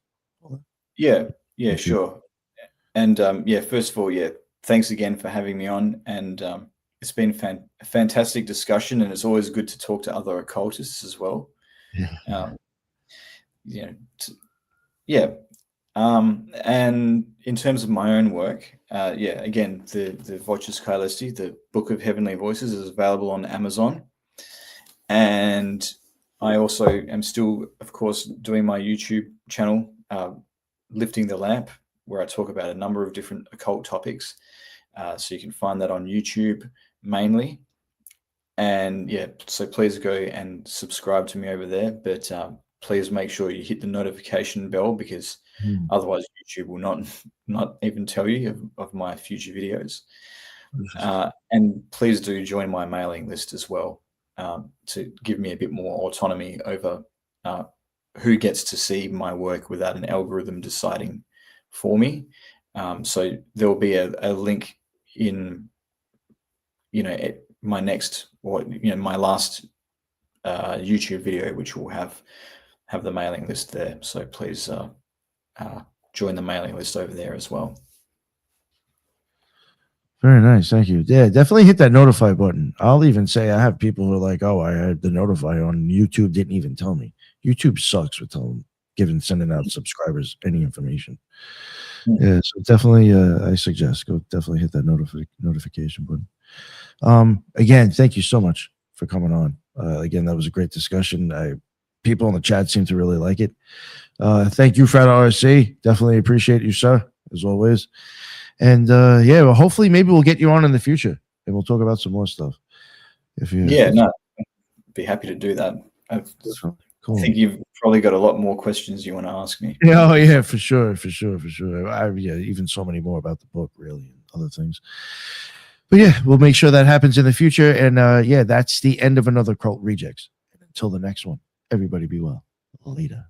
Yeah, sure. And first of all, thanks again for having me on. And it's been a fantastic discussion, and it's always good to talk to other occultists as well. And in terms of my own work, again, the Voces Caelesti, the Book of Heavenly Voices, is available on Amazon. And I also am still, of course, doing my YouTube channel, Lifting the Lamp, where I talk about a number of different occult topics. So you can find that on YouTube mainly. And so please go and subscribe to me over there. But please make sure you hit the notification bell, because otherwise YouTube will not even tell you of my future videos. And please do join my mailing list as well, to give me a bit more autonomy over who gets to see my work without an algorithm deciding for me. So there will be a link in, my next, or my last YouTube video, which will have the mailing list there. So please join the mailing list over there as well. Very nice. Thank you. Yeah, definitely hit that notify button. I'll even say I have people who are like, oh, I had the notify on YouTube, didn't even tell me. YouTube sucks with sending out subscribers any information. Yeah, so definitely I suggest go definitely hit that notification button. Again, thank you so much for coming on. Again, that was a great discussion. People in the chat seem to really like it. Thank you, Frater RC. Definitely appreciate you, sir. as always. And yeah, well, hopefully maybe we'll get you on in the future and we'll talk about some more stuff. If you Yeah, no, I'd be happy to do that. I cool. think you've probably got a lot more questions you want to ask me. Yeah, oh yeah, for sure. Yeah, even so many more about the book, really, and other things. But yeah, we'll make sure that happens in the future. And yeah, that's the end of another Cult Rejects. Until the next one, everybody be well. Later.